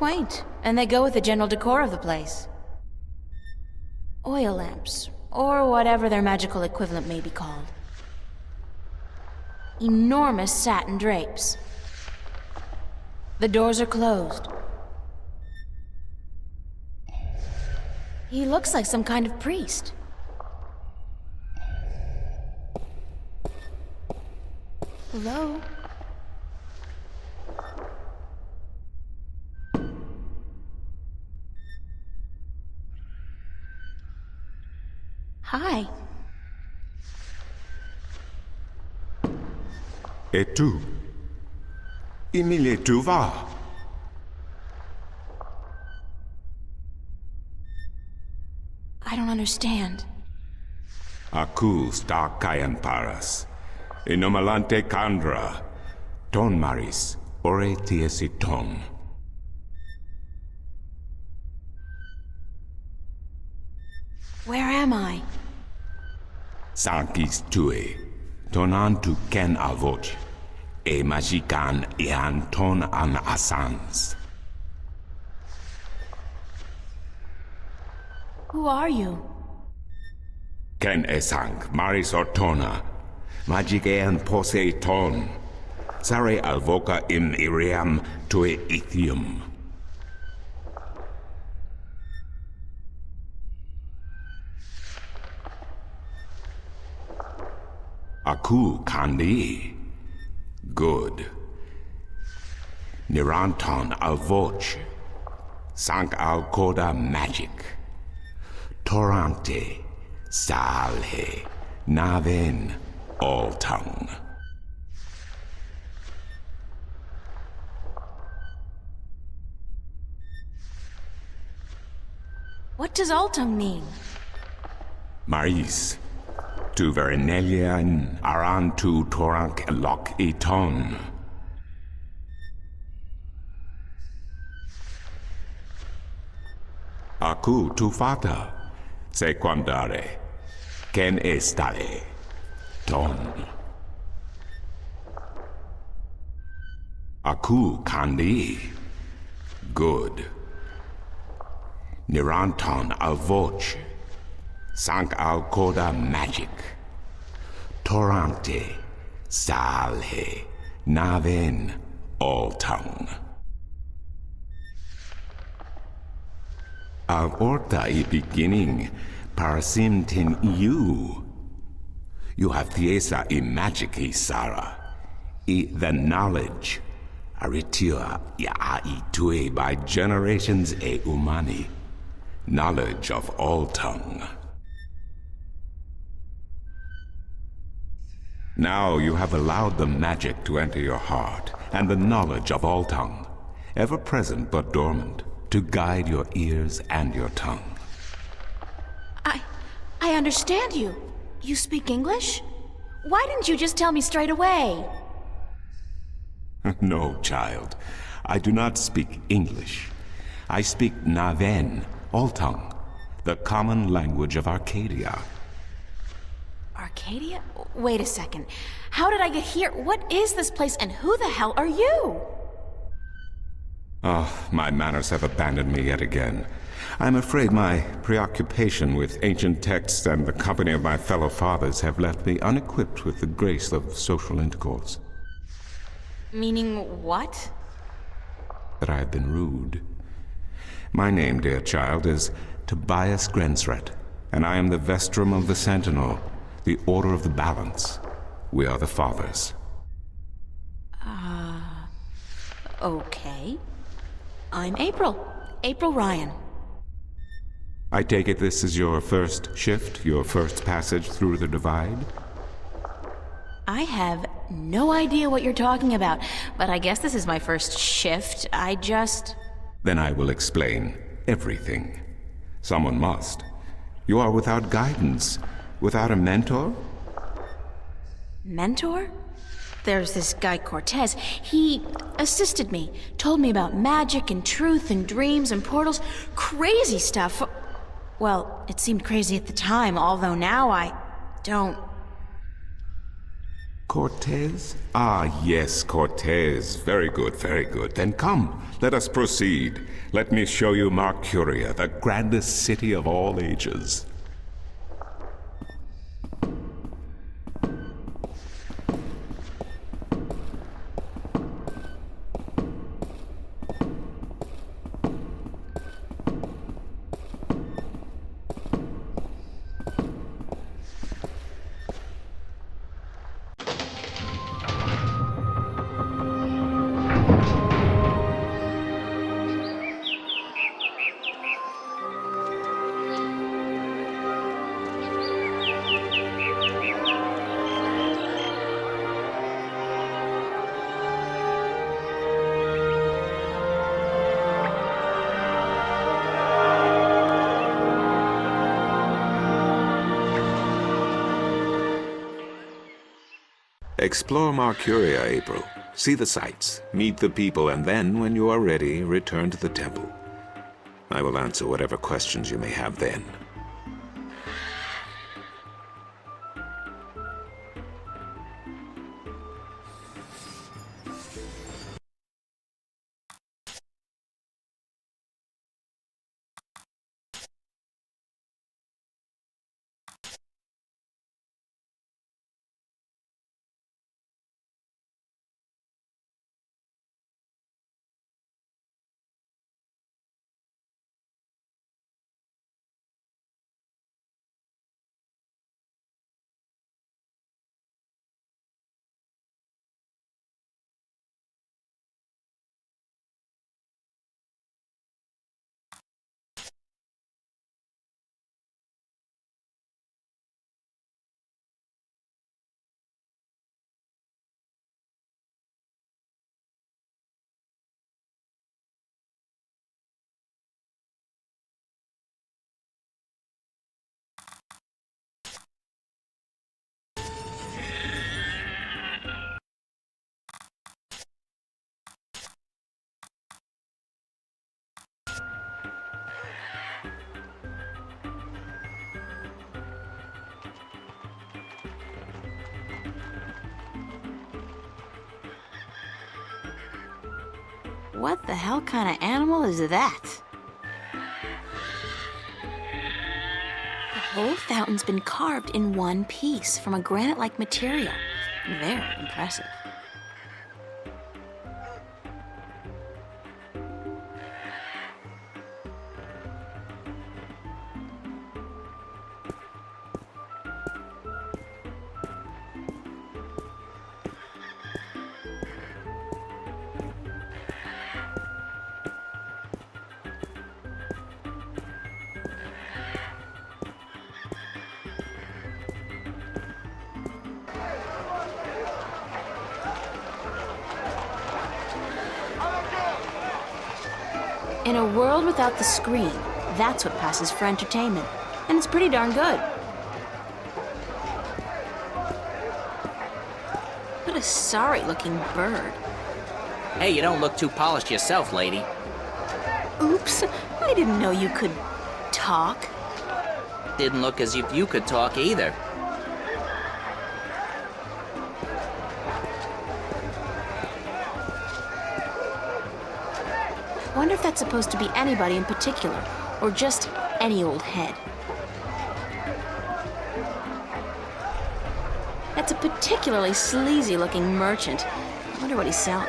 Quaint, and they go with the general decor of the place. Oil lamps, or whatever their magical equivalent may be called. Enormous satin drapes. The doors are closed. He looks like some kind of priest. Hello? Hi. Et tu? Emile, tu vas? I don't understand. Aku sta kayan paras. Inomalante kandra. Ton maris. Ore tiesiton. Where am I? Sankis tue. Tonan tu ken avoch. E magikan ian ton an asans. Who are you? Ken esang maris ortona. Magic ean pose ton. Sare alvoca im iriam tue ithium. Aku kandi. Good. Niranton alvoch. Sank al koda magic. Torante. Salhe. Naven. All tongue. What does Altung mean? Maris. Tu Verinelian aran tu Torank lock eton. Aku tu fata. Sequandare. Ken estare. Ton. Aku kandi. Good. Niranton alvoch. Sank al koda magic. Torante. Salhe. Naven. All tongue. Al orta I beginning. Parasimtin you. You have thiesa I magici Sara. I the knowledge. Aritua ya I tue by generations e umani. Knowledge of all tongue. Now you have allowed the magic to enter your heart, and the knowledge of all tongue, ever present but dormant, to guide your ears and your tongue. I understand you. You speak English? Why didn't you just tell me straight away? No, child. I do not speak English. I speak Naven, all tongue, the common language of Arcadia. Arcadia? Wait a second. How did I get here? What is this place, and who the hell are you? Oh, my manners have abandoned me yet again. I'm afraid my preoccupation with ancient texts and the company of my fellow fathers have left me unequipped with the grace of social intercourse. Meaning what? That I have been rude. My name, dear child, is Tobias Grensret, and I am the Vestrum of the Sentinel, the Order of the Balance. We are the Fathers. Okay. I'm April. April Ryan. I take it this is your first shift, your first passage through the Divide? I have no idea what you're talking about, but I guess this is my first shift. Then I will explain everything. Someone must. You are without guidance, without a mentor? Mentor? There's this guy Cortez. He assisted me, told me about magic and truth and dreams and portals. Crazy stuff. Well, it seemed crazy at the time, although now I don't. Cortez? Ah, yes, Cortez. Very good, very good. Then come, let us proceed. Let me show you Mercuria, the grandest city of all ages. Explore Mercuria, April. See the sights, meet the people, and then, when you are ready, return to the temple. I will answer whatever questions you may have then. What the hell kind of animal is that? The whole fountain's been carved in one piece from a granite-like material. Very impressive. In a world without the screen, that's what passes for entertainment. And it's pretty darn good. What a sorry-looking bird. Hey, you don't look too polished yourself, lady. Oops, I didn't know you could talk. Didn't look as if you could talk either. I wonder if that's supposed to be anybody in particular, or just any old head. That's a particularly sleazy-looking merchant. I wonder what he's selling.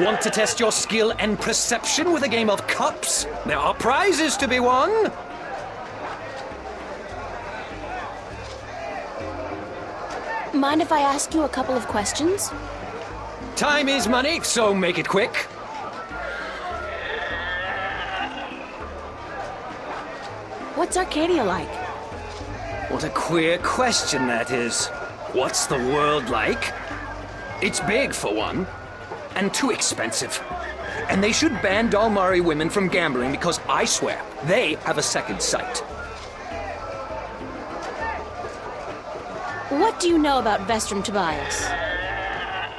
Want to test your skill and perception with a game of cups? There are prizes to be won! Mind if I ask you a couple of questions? Time is money, so make it quick. What's Arcadia like? What a queer question that is. What's the world like? It's big, for one, and too expensive. And they should ban Dalmari women from gambling because I swear, they have a second sight. What do you know about Vestrum Tobias?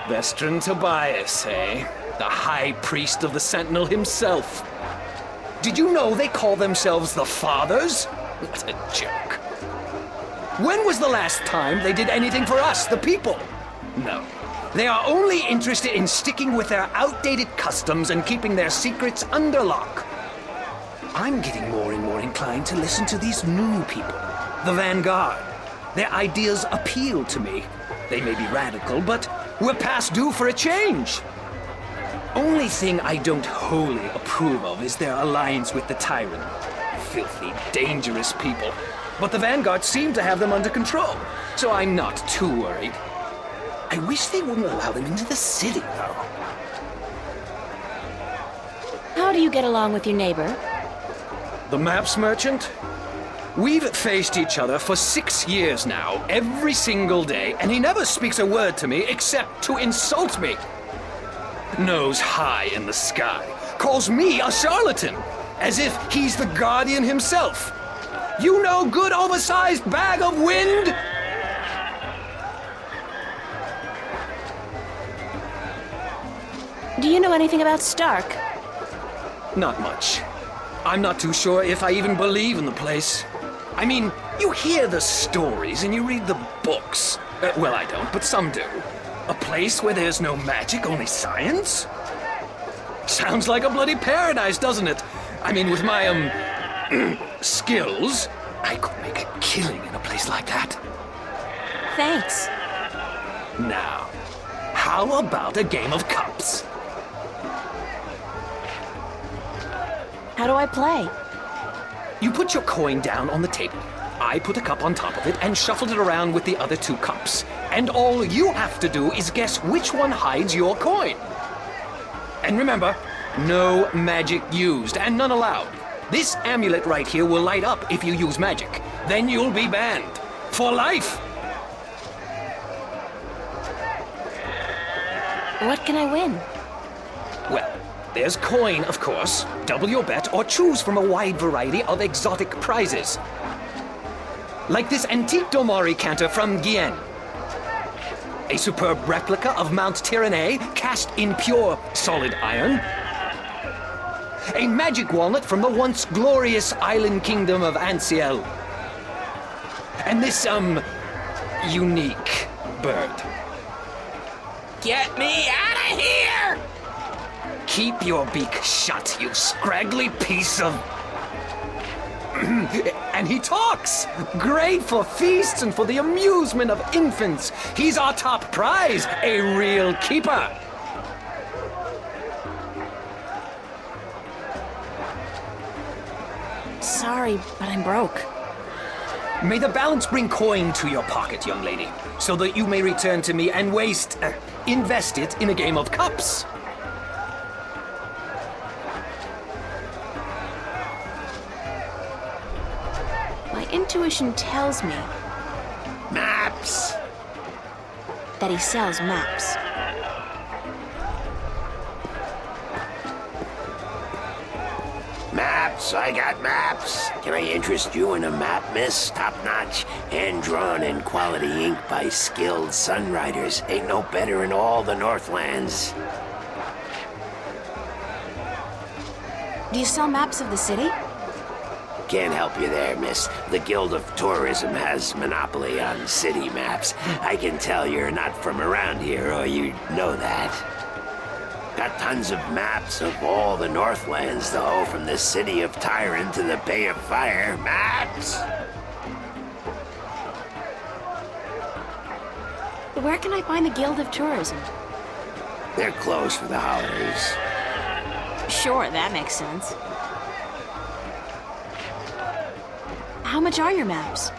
Vestron Tobias, eh? The High Priest of the Sentinel himself. Did you know they call themselves the Fathers? What a joke. When was the last time they did anything for us, the people? No. They are only interested in sticking with their outdated customs and keeping their secrets under lock. I'm getting more and more inclined to listen to these new people, the Vanguard. Their ideas appeal to me. They may be radical, but we're past due for a change. Only thing I don't wholly approve of is their alliance with the Tyrant. Filthy, dangerous people. But the Vanguard seem to have them under control, so I'm not too worried. I wish they wouldn't allow them into the city, though. How do you get along with your neighbor? The maps merchant? We've faced each other for 6 years now, every single day, and he never speaks a word to me except to insult me. Nose high in the sky, calls me a charlatan, as if he's the guardian himself. You know, good oversized bag of wind? Do you know anything about Stark? Not much. I'm not too sure if I even believe in the place. I mean, you hear the stories and you read the books. Well, I don't, but some do. A place where there's no magic, only science? Sounds like a bloody paradise, doesn't it? I mean, with my, skills, I could make a killing in a place like that. Thanks. Now, how about a game of cups? How do I play? You put your coin down on the table. I put a cup on top of it and shuffle it around with the other 2 cups. And all you have to do is guess which one hides your coin. And remember, no magic used and none allowed. This amulet right here will light up if you use magic. Then you'll be banned. For life! What can I win? Well, there's coin, of course. Double your bet or choose from a wide variety of exotic prizes. Like this antique Domari canter from Guyenne. A superb replica of Mount Tyranny cast in pure solid iron. A magic walnut from the once glorious island kingdom of Ansiel. And this, unique bird. Get me out of here! Keep your beak shut, you scraggly piece of... And he talks! Great for feasts and for the amusement of infants. He's our top prize, a real keeper. Sorry, but I'm broke. May the balance bring coin to your pocket, young lady, so that you may return to me and invest it in a game of cups. My intuition tells me Maps! that he sells maps. Maps, I got maps. Can I interest you in a map, miss? Top-notch, hand-drawn in quality ink by skilled sunwriters. Ain't no better in all the Northlands. Do you sell maps of the city? Can't help you there, miss. The Guild of Tourism has monopoly on city maps. I can tell you're not from around here, or you'd know that. Got tons of maps of all the Northlands, though, from the city of Tyron to the Bay of Fire. Maps! Where can I find the Guild of Tourism? They're closed for the holidays. Sure, that makes sense. How much are your maps?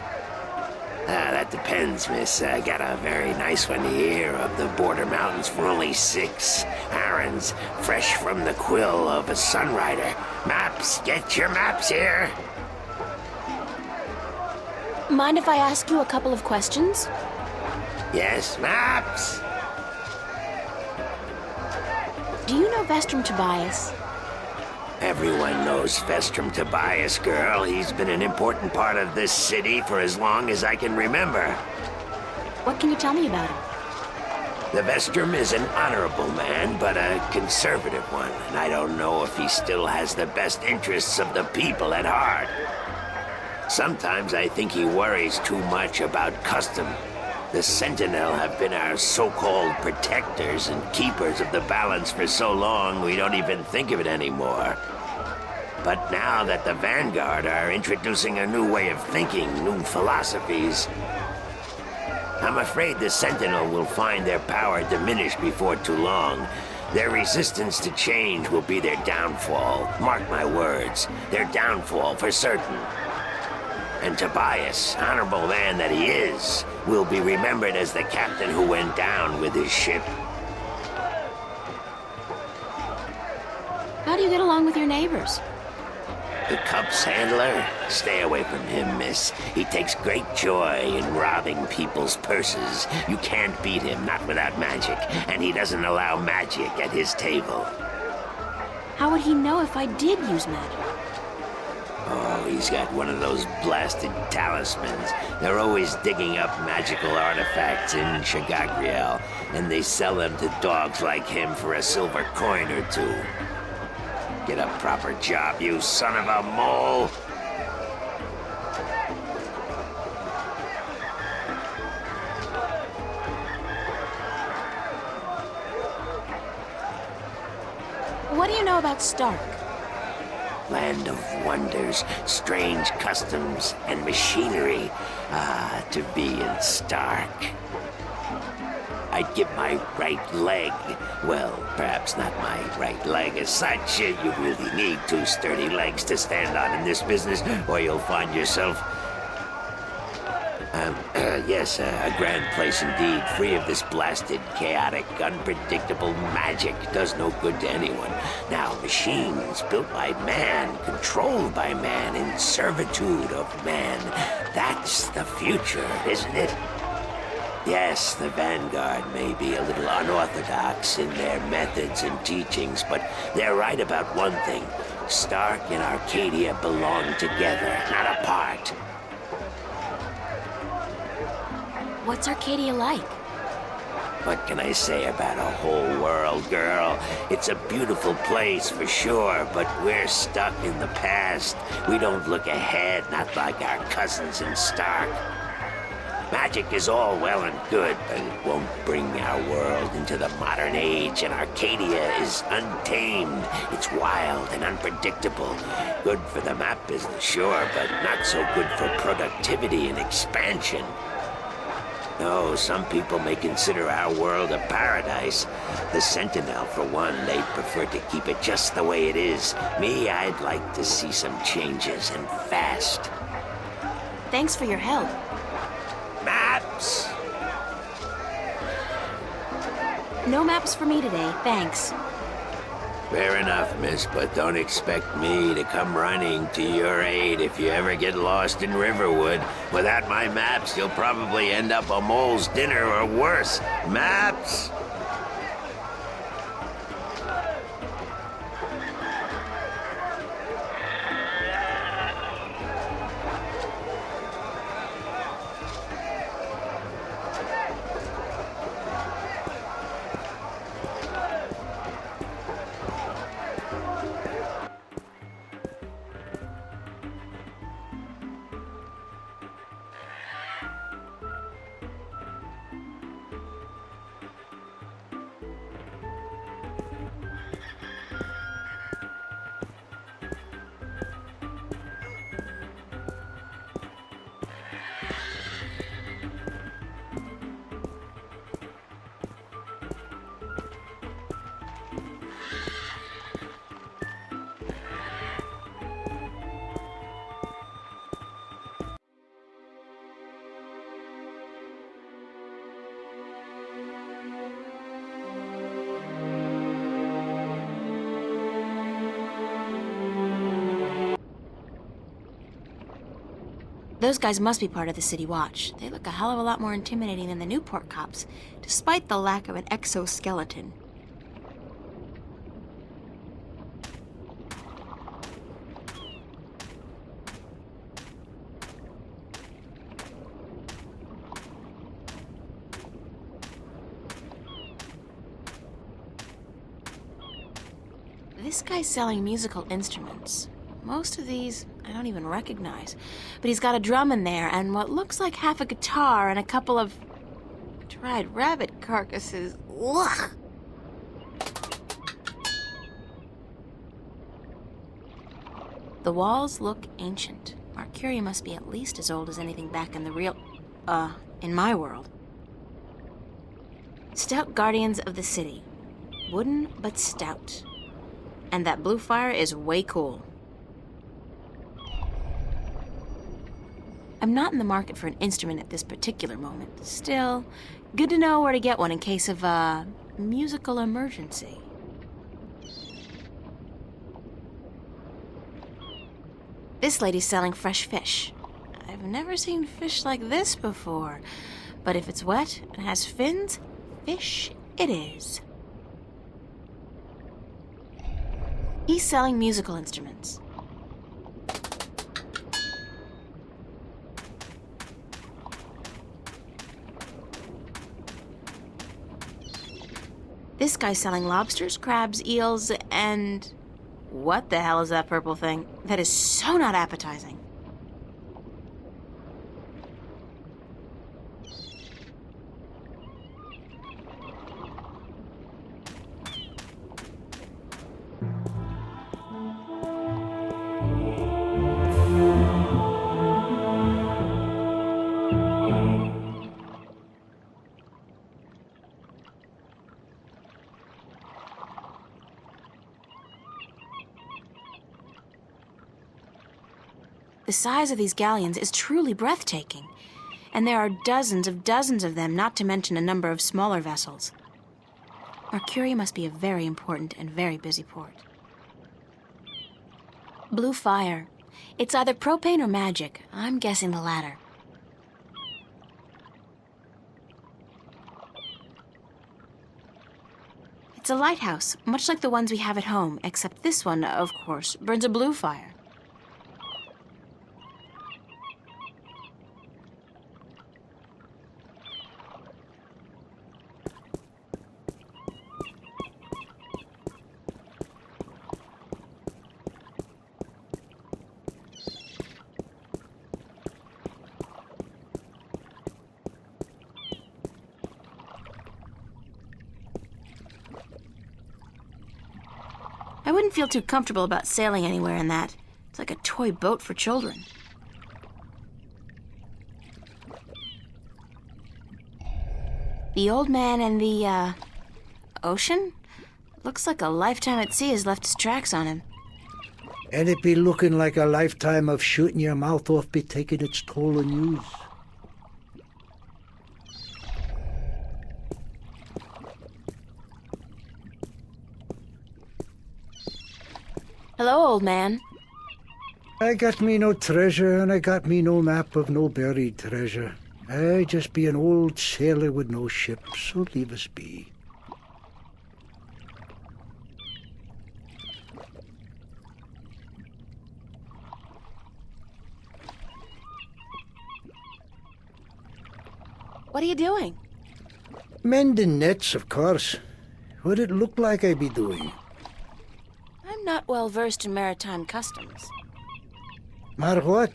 That depends, miss. I got a very nice one here of the Border Mountains for only 6 arons, fresh from the quill of a sunrider. Maps, get your maps here. Mind if I ask you a couple of questions? Yes, maps. Do you know Vestrum Tobias? Everyone knows Vestrum Tobias, girl. He's been an important part of this city for as long as I can remember. What can you tell me about him? The Vestrum is an honorable man, but a conservative one, and I don't know if he still has the best interests of the people at heart. Sometimes I think he worries too much about custom. The Sentinel have been our so-called protectors and keepers of the balance for so long we don't even think of it anymore. But now that the Vanguard are introducing a new way of thinking, new philosophies, I'm afraid the Sentinel will find their power diminish before too long. Their resistance to change will be their downfall. Mark my words, their downfall for certain. And Tobias, honorable man that he is, will be remembered as the captain who went down with his ship. How do you get along with your neighbors? The Cup's handler? Stay away from him, miss. He takes great joy in robbing people's purses. You can't beat him, not without magic. And he doesn't allow magic at his table. How would he know if I did use magic? Oh, he's got one of those blasted talismans. They're always digging up magical artifacts in Shagagriel, and they sell them to dogs like him for a silver coin or two. Get a proper job, you son of a mole! What do you know about Stark? Land of wonders, strange customs, and machinery. Ah, to be in Stark. I'd give my right leg. Well, perhaps not my right leg as such. You really need two sturdy legs to stand on in this business, or you'll find yourself... yes, a grand place indeed, free of this blasted, chaotic, unpredictable magic. Does no good to anyone. Now, machines built by man, controlled by man, in servitude of man. That's the future, isn't it? Yes, the Vanguard may be a little unorthodox in their methods and teachings, but they're right about one thing. Stark and Arcadia belong together, not apart. What's Arcadia like? What can I say about a whole world, girl? It's a beautiful place for sure, but we're stuck in the past. We don't look ahead, not like our cousins in Stark. Magic is all well and good, but it won't bring our world into the modern age, and Arcadia is untamed. It's wild and unpredictable. Good for the map business, sure, but not so good for productivity and expansion. No, some people may consider our world a paradise. The Sentinel, for one, they'd prefer to keep it just the way it is. Me, I'd like to see some changes, and fast. Thanks for your help. Maps! No maps for me today, thanks. Fair enough, miss, but don't expect me to come running to your aid if you ever get lost in Riverwood. Without my maps, you'll probably end up a mole's dinner or worse. Maps! Those guys must be part of the City Watch. They look a hell of a lot more intimidating than the Newport cops, despite the lack of an exoskeleton. This guy's selling musical instruments. Most of these I don't even recognize. But he's got a drum in there, and what looks like half a guitar, and a couple of dried rabbit carcasses. Ugh! The walls look ancient. Mercury must be at least as old as anything back in the real... in my world. Stout guardians of the city. Wooden, but stout. And that blue fire is way cool. I'm not in the market for an instrument at this particular moment. Still, good to know where to get one in case of a musical emergency. This lady's selling fresh fish. I've never seen fish like this before. But if it's wet and has fins, fish it is. He's selling musical instruments. This guy's selling lobsters, crabs, eels, and... what the hell is that purple thing? That is so not appetizing. The size of these galleons is truly breathtaking, and there are dozens of them, not to mention a number of smaller vessels. Mercury must be a very important and very busy port. Blue fire. It's either propane or magic. I'm guessing the latter. It's a lighthouse, much like the ones we have at home, except this one, of course, burns a blue fire. I wouldn't feel too comfortable about sailing anywhere in that. It's like a toy boat for children. The old man and the, ocean? Looks like a lifetime at sea has left its tracks on him. And it be looking like a lifetime of shooting your mouth off be taking its toll on yous. Hello, old man. I got me no treasure, and I got me no map of no buried treasure. I just be an old sailor with no ship, so leave us be. What are you doing? Mending nets, of course. What'd it look like I be doing? I'm not well versed in maritime customs. Mar what?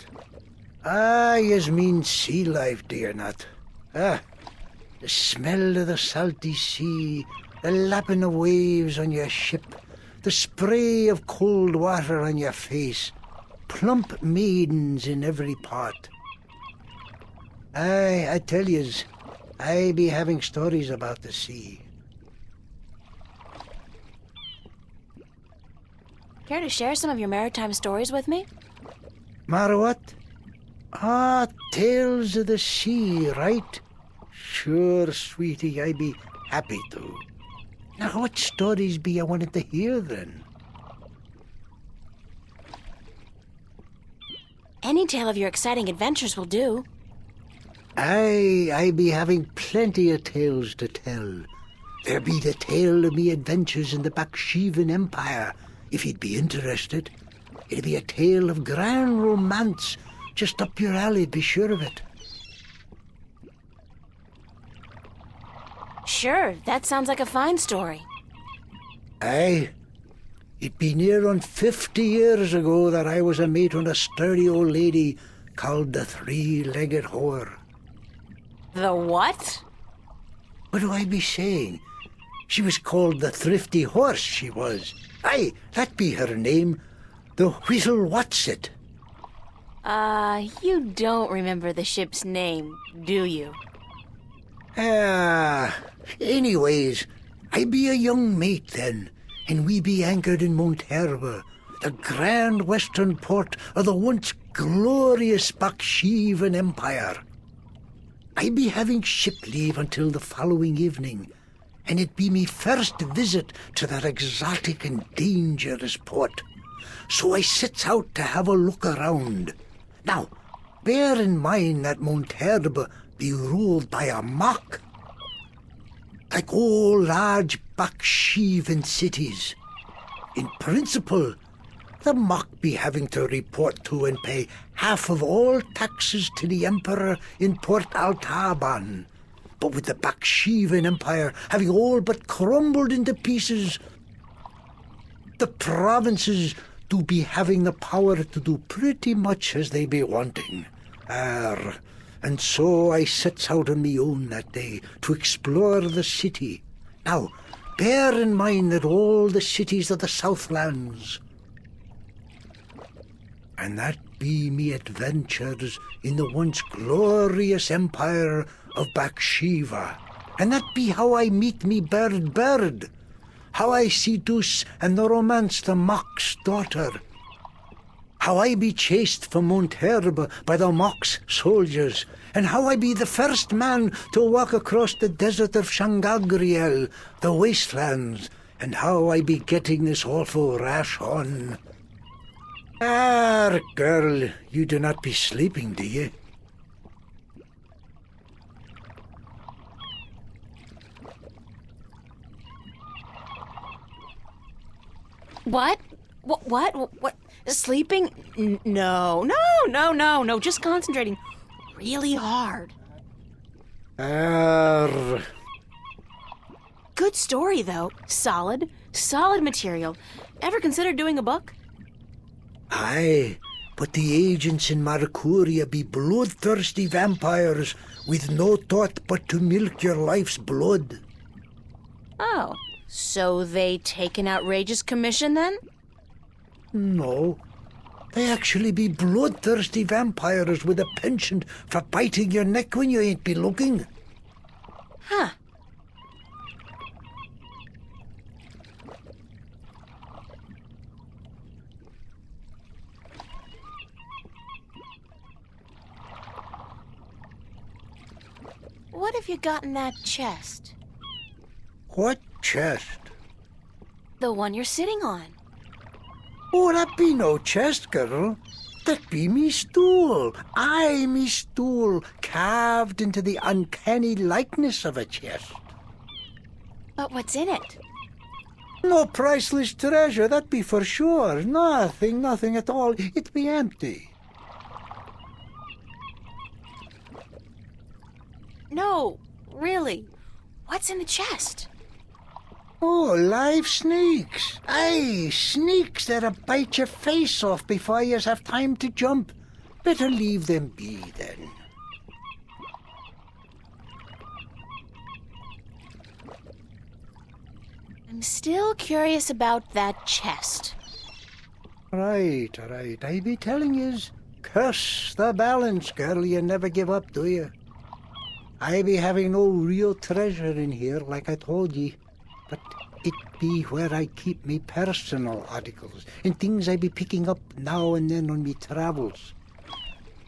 Ah, yez mean sea life, do you not? Ah, the smell of the salty sea, the lapping of waves on your ship, the spray of cold water on your face, plump maidens in every port. Aye, I tell yez, I be having stories about the sea. Care to share some of your maritime stories with me? Mar what? Ah, tales of the sea, right? Sure, sweetie, I be happy to. Now, what stories be you wanted to hear, then? Any tale of your exciting adventures will do. Aye, I be having plenty of tales to tell. There be the tale of me adventures in the Baksheevan Empire, if you'd be interested. It'll be a tale of grand romance, just up your alley, be sure of it. Sure, that sounds like a fine story. Aye. It be near on 50 years ago that I was a mate on a sturdy old lady called the Three-Legged Whore. The what? What do I be saying? She was called the Thrifty Horse, she was. Aye, that be her name. The Whittle What's-it. You don't remember the ship's name, do you? Anyways, I be a young mate then, and we be anchored in Monterba, the grand western port of the once glorious Baksheevan Empire. I be having ship leave until the following evening, and it be me first visit to that exotic and dangerous port. So I sets out to have a look around. Now, bear in mind that Monterba be ruled by a mock. Like all large Baksheevan cities. In principle, the mock be having to report to and pay half of all taxes to the emperor in Port Altaban. But with the Baksheevan Empire having all but crumbled into pieces, the provinces do be having the power to do pretty much as they be wanting. And so I sets out on me own that day to explore the city. Now, bear in mind that all the cities of the Southlands, and that be me adventures in the once glorious empire of Bakshiva. And that be how I meet me bird, how I seduce and romance the mock's daughter, how I be chased from Monterba by the mock's soldiers, and how I be the first man to walk across the desert of Shangagriel, the wastelands, and how I be getting this awful rash on. Girl, you do not be sleeping, do you? What? What? Sleeping? No. Just concentrating really hard. Good story, though. Solid material. Ever considered doing a book? Aye, but the agents in Marcuria be bloodthirsty vampires with no thought but to milk your life's blood. Oh, so they take an outrageous commission, then? No. They actually be bloodthirsty vampires with a penchant for biting your neck when you ain't be looking. Huh. What have you got in that chest? What chest? The one you're sitting on. Oh, that be no chest, girl. That be me stool. Aye, me stool, carved into the uncanny likeness of a chest. But what's in it? No priceless treasure, that be for sure. Nothing at all. It be empty. No, really. What's in the chest? Oh, live snakes. Aye, snakes that'll bite your face off before you have time to jump. Better leave them be, then. I'm still curious about that chest. Right. I be telling yous, curse the balance, girl. You never give up, do you? I be having no real treasure in here, like I told ye. But it be where I keep me personal articles and things I be picking up now and then on me travels.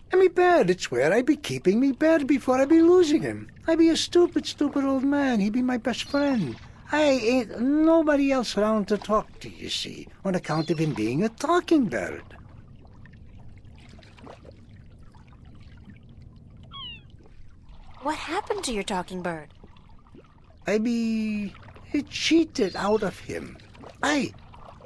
And me bed, it's where I be keeping me bed before I be losing him. I be a stupid old man. He be my best friend. I ain't nobody else around to talk to, you see, on account of him being a talking bird. What happened to your talking bird? I be cheated out of him. Aye,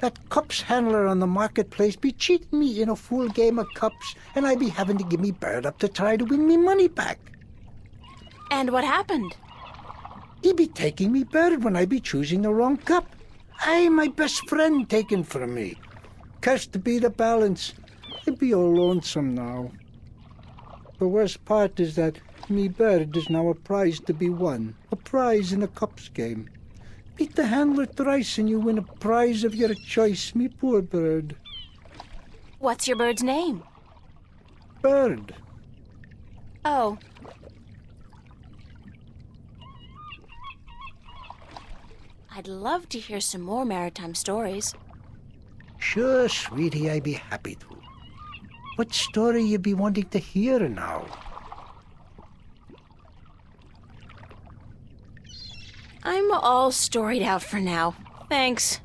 that cups handler on the marketplace be cheating me in a full game of cups, and I be having to give me bird up to try to win me money back. And what happened? He be taking me bird when I be choosing the wrong cup. Aye, my best friend taken from me. Cursed be the balance. I'd be all lonesome now. The worst part is that me bird is now a prize to be won. A prize in a cups game. Beat the handler thrice and you win a prize of your choice, me poor bird. What's your bird's name? Bird. Oh. I'd love to hear some more maritime stories. Sure, sweetie, I'd be happy to. What story you be wanting to hear now? I'm all storied out for now. Thanks.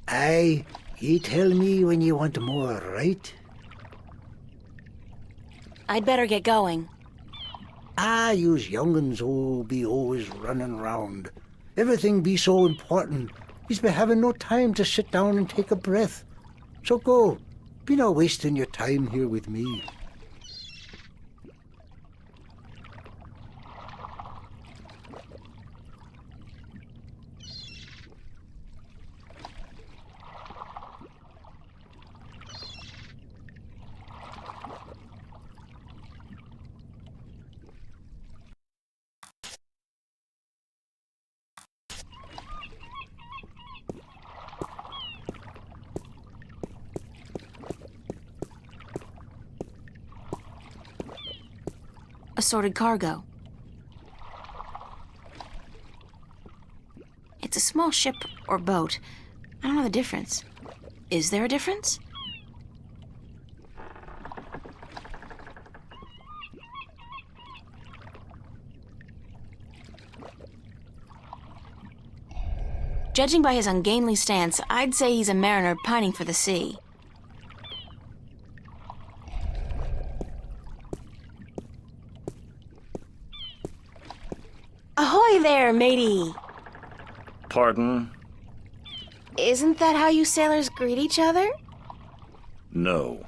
Aye, you tell me when you want more, right? I'd better get going. Yous young'uns be always running round. Everything be so important. Yous be having no time to sit down and take a breath. So go. Be not wasting your time here with me. Assorted cargo. It's a small ship or boat. I don't know the difference. Is there a difference? Judging by his ungainly stance, I'd say he's a mariner pining for the sea. Ahoy there, matey! Pardon? Isn't that how you sailors greet each other? No.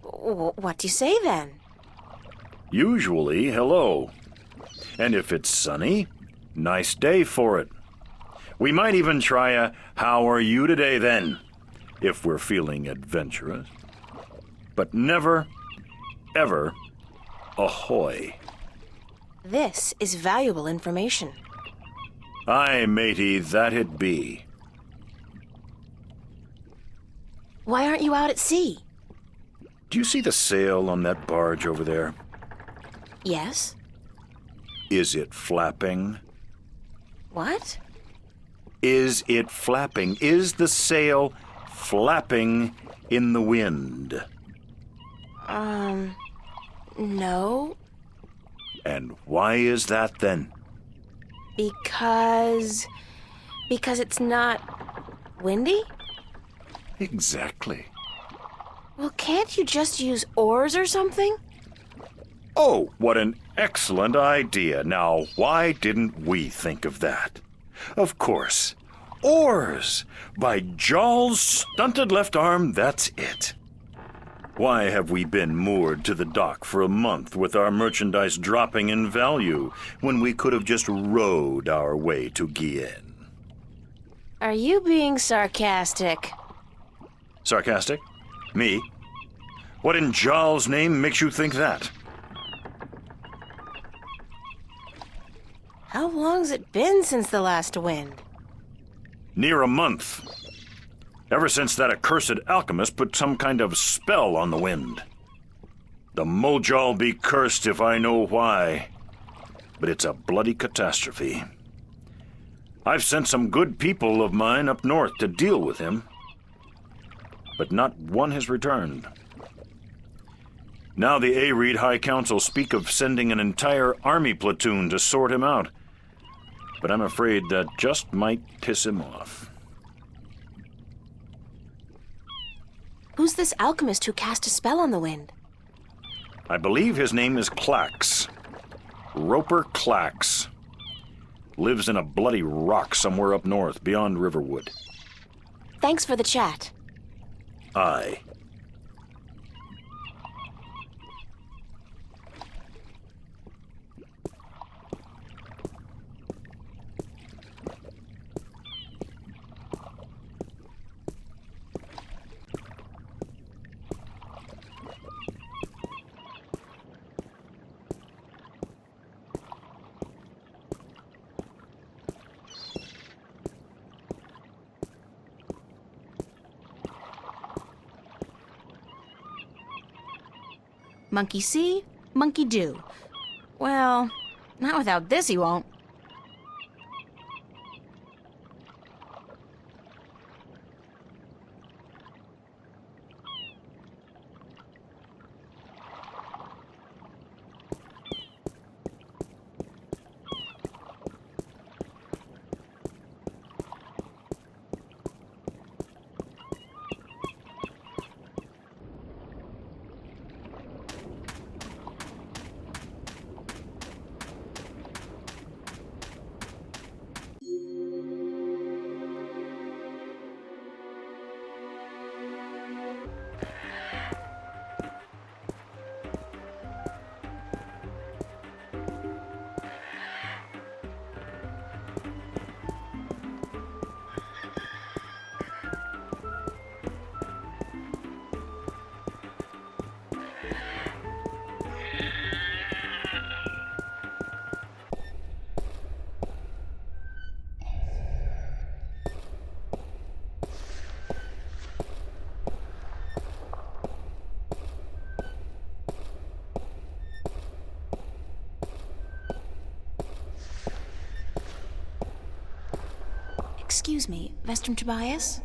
What do you say then? Usually, hello. And if it's sunny, nice day for it. We might even try a how are you today then, if we're feeling adventurous. But never, ever, ahoy. This is valuable information. Aye, matey, that it be. Why aren't you out at sea? Do you see the sail on that barge over there? Yes? Is it flapping? What? Is it flapping? Is the sail flapping in the wind? No. And why is that then? Because it's not windy? Exactly. Well, can't you just use oars or something? Oh, what an excellent idea. Now, why didn't we think of that? Of course. Oars! By Jawl's stunted left arm, that's it. Why have we been moored to the dock for a month with our merchandise dropping in value when we could have just rowed our way to Guienne? Are you being sarcastic? Sarcastic? Me? What in Jawl's name makes you think that? How long's it been since the last wind? Near a month. Ever since that accursed alchemist put some kind of spell on the wind. The Mojal be cursed if I know why. But it's a bloody catastrophe. I've sent some good people of mine up north to deal with him. But not one has returned. Now the Areed High Council speak of sending an entire army platoon to sort him out. But I'm afraid that just might piss him off. Who's this alchemist who cast a spell on the wind? I believe his name is Clax. Roper Clax. Lives in a bloody rock somewhere up north, beyond Riverwood. Thanks for the chat. Aye. Monkey see, monkey do. Well, not without this he won't. Excuse me, Vestrum Tobias?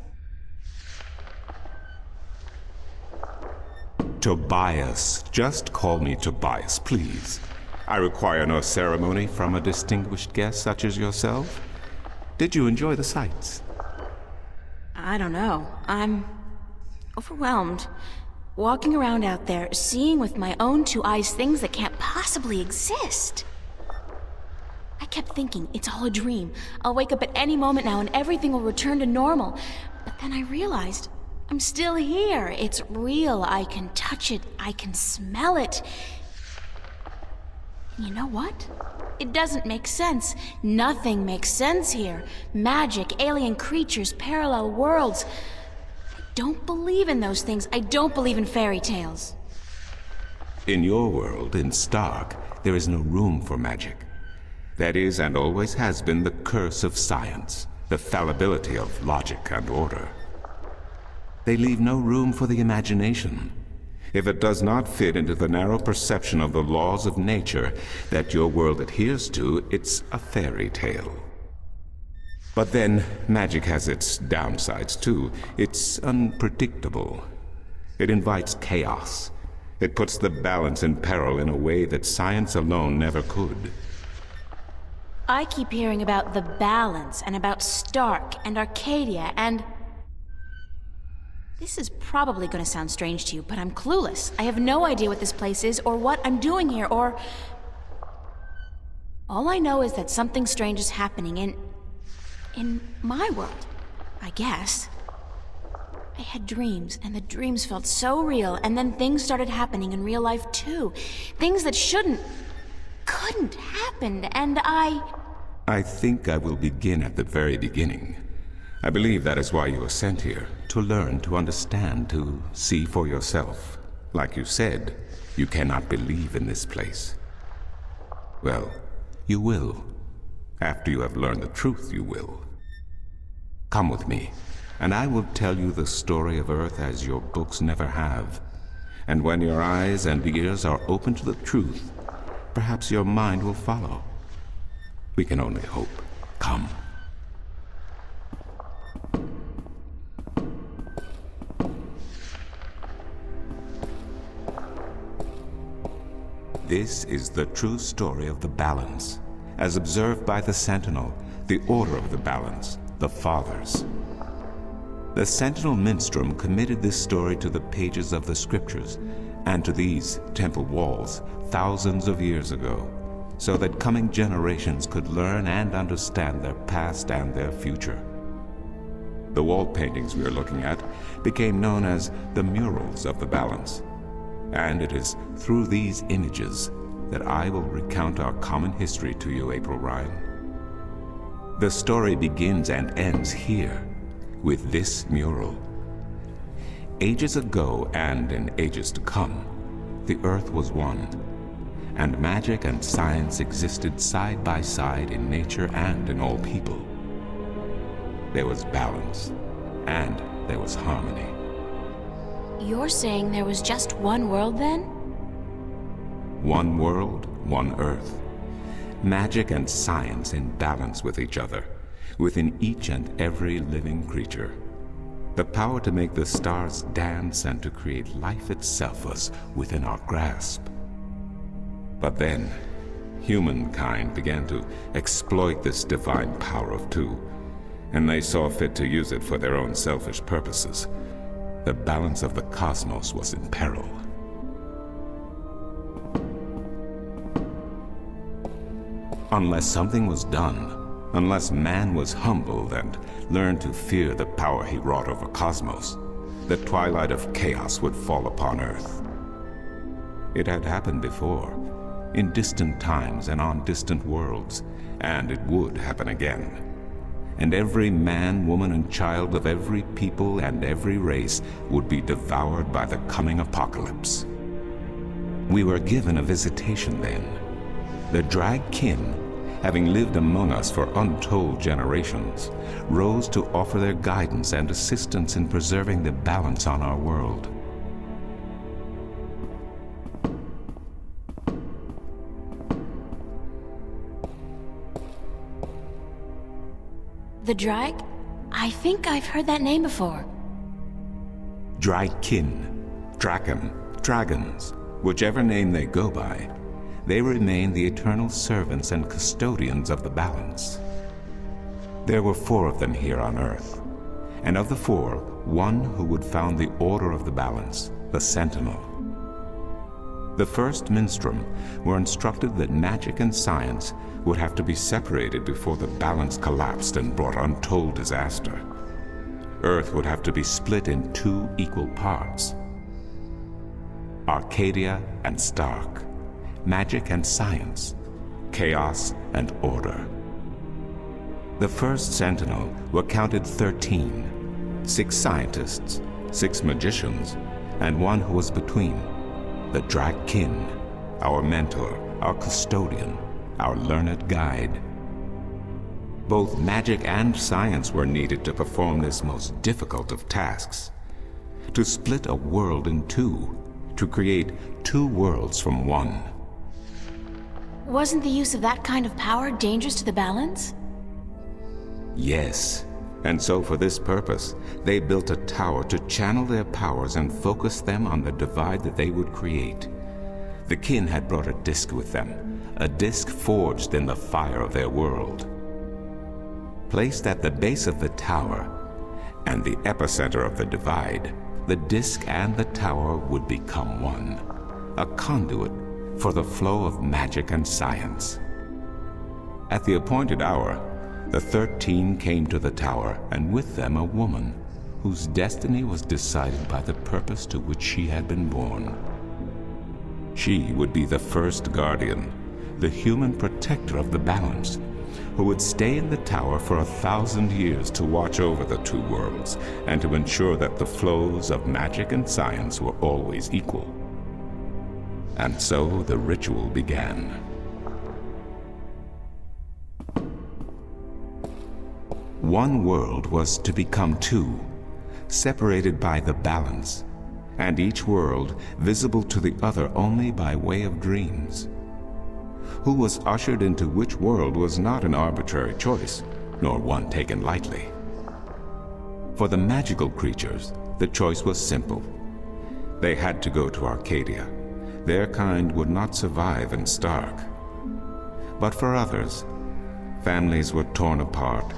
Tobias. Just call me Tobias, please. I require no ceremony from a distinguished guest such as yourself. Did you enjoy the sights? I don't know. I'm overwhelmed. Walking around out there, seeing with my own two eyes things that can't possibly exist. I kept thinking, it's all a dream. I'll wake up at any moment now and everything will return to normal. But then I realized, I'm still here. It's real. I can touch it. I can smell it. And you know what? It doesn't make sense. Nothing makes sense here. Magic, alien creatures, parallel worlds. I don't believe in those things. I don't believe in fairy tales. In your world, in Stark, there is no room for magic. That is, and always has been, the curse of science, the fallibility of logic and order. They leave no room for the imagination. If it does not fit into the narrow perception of the laws of nature that your world adheres to, it's a fairy tale. But then, magic has its downsides too. It's unpredictable. It invites chaos. It puts the balance in peril in a way that science alone never could. I keep hearing about the balance and about Stark and Arcadia and... This is probably going to sound strange to you, but I'm clueless. I have no idea what this place is or what I'm doing here or... All I know is that something strange is happening in my world, I guess. I had dreams, and the dreams felt so real, and then things started happening in real life too. Things that couldn't happen, and I think I will begin at the very beginning. I believe that is why you were sent here, to learn, to understand, to see for yourself. Like you said, you cannot believe in this place. Well, you will. After you have learned the truth, you will. Come with me, and I will tell you the story of Earth as your books never have. And when your eyes and ears are open to the truth, perhaps your mind will follow. We can only hope. Come. This is the true story of the balance, as observed by the Sentinel, the Order of the Balance, the Fathers. The Sentinel Minstrom committed this story to the pages of the scriptures and to these temple walls thousands of years ago, so that coming generations could learn and understand their past and their future. The wall paintings we are looking at became known as the murals of the balance, and it is through these images that I will recount our common history to you, April Ryan. The story begins and ends here, with this mural. Ages ago, and in ages to come, the Earth was one, and magic and science existed side by side in nature and in all people. There was balance, and there was harmony. You're saying there was just one world then? One world, one earth. Magic and science in balance with each other, within each and every living creature. The power to make the stars dance and to create life itself was within our grasp. But then, humankind began to exploit this divine power of two, and they saw fit to use it for their own selfish purposes. The balance of the cosmos was in peril. Unless something was done, unless man was humbled and learned to fear the power he wrought over cosmos, the twilight of chaos would fall upon Earth. It had happened before, in distant times and on distant worlds, and it would happen again. And every man, woman, and child of every people and every race would be devoured by the coming apocalypse. We were given a visitation then. The Drag-kin, having lived among us for untold generations, rose to offer their guidance and assistance in preserving the balance on our world. The Drag? I think I've heard that name before. Drag-kin, Draken, dragons, whichever name they go by, they remain the eternal servants and custodians of the balance. There were 4 of them here on Earth, and of the 4, one who would found the order of the balance, the Sentinel. The first Minstrum were instructed that magic and science would have to be separated before the balance collapsed and brought untold disaster. Earth would have to be split in 2 equal parts. Arcadia and Stark. Magic and science. Chaos and order. The first Sentinel were counted 13. 6 scientists, 6 magicians, and 1 who was between. The Drag-kin, our mentor, our custodian, our learned guide. Both magic and science were needed to perform this most difficult of tasks. To split a world in 2, to create 2 worlds from 1. Wasn't the use of that kind of power dangerous to the balance? Yes, and so for this purpose, they built a tower to channel their powers and focus them on the divide that they would create. The kin had brought a disc with them, a disc forged in the fire of their world. Placed at the base of the tower, and the epicenter of the divide, the disc and the tower would become one, a conduit for the flow of magic and science. At the appointed hour, the 13 came to the tower, and with them a woman, whose destiny was decided by the purpose to which she had been born. She would be the first guardian, the human protector of the balance, who would stay in the tower for 1,000 years to watch over the 2 worlds, and to ensure that the flows of magic and science were always equal. And so the ritual began. One world was to become 2, separated by the balance, and each world visible to the other only by way of dreams. Who was ushered into which world was not an arbitrary choice, nor one taken lightly. For the magical creatures, the choice was simple. They had to go to Arcadia. Their kind would not survive in Stark. But for others, families were torn apart,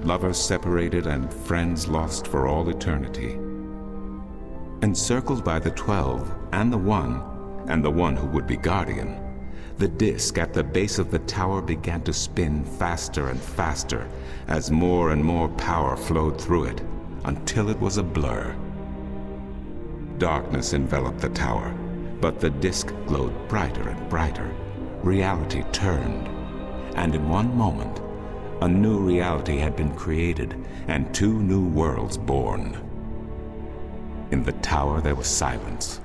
lovers separated, and friends lost for all eternity. Encircled by the 12 and the one who would be guardian, the disc at the base of the tower began to spin faster and faster as more and more power flowed through it, until it was a blur. Darkness enveloped the tower, but the disc glowed brighter and brighter. Reality turned, and in one moment, a new reality had been created and 2 new worlds born. In the tower there was silence.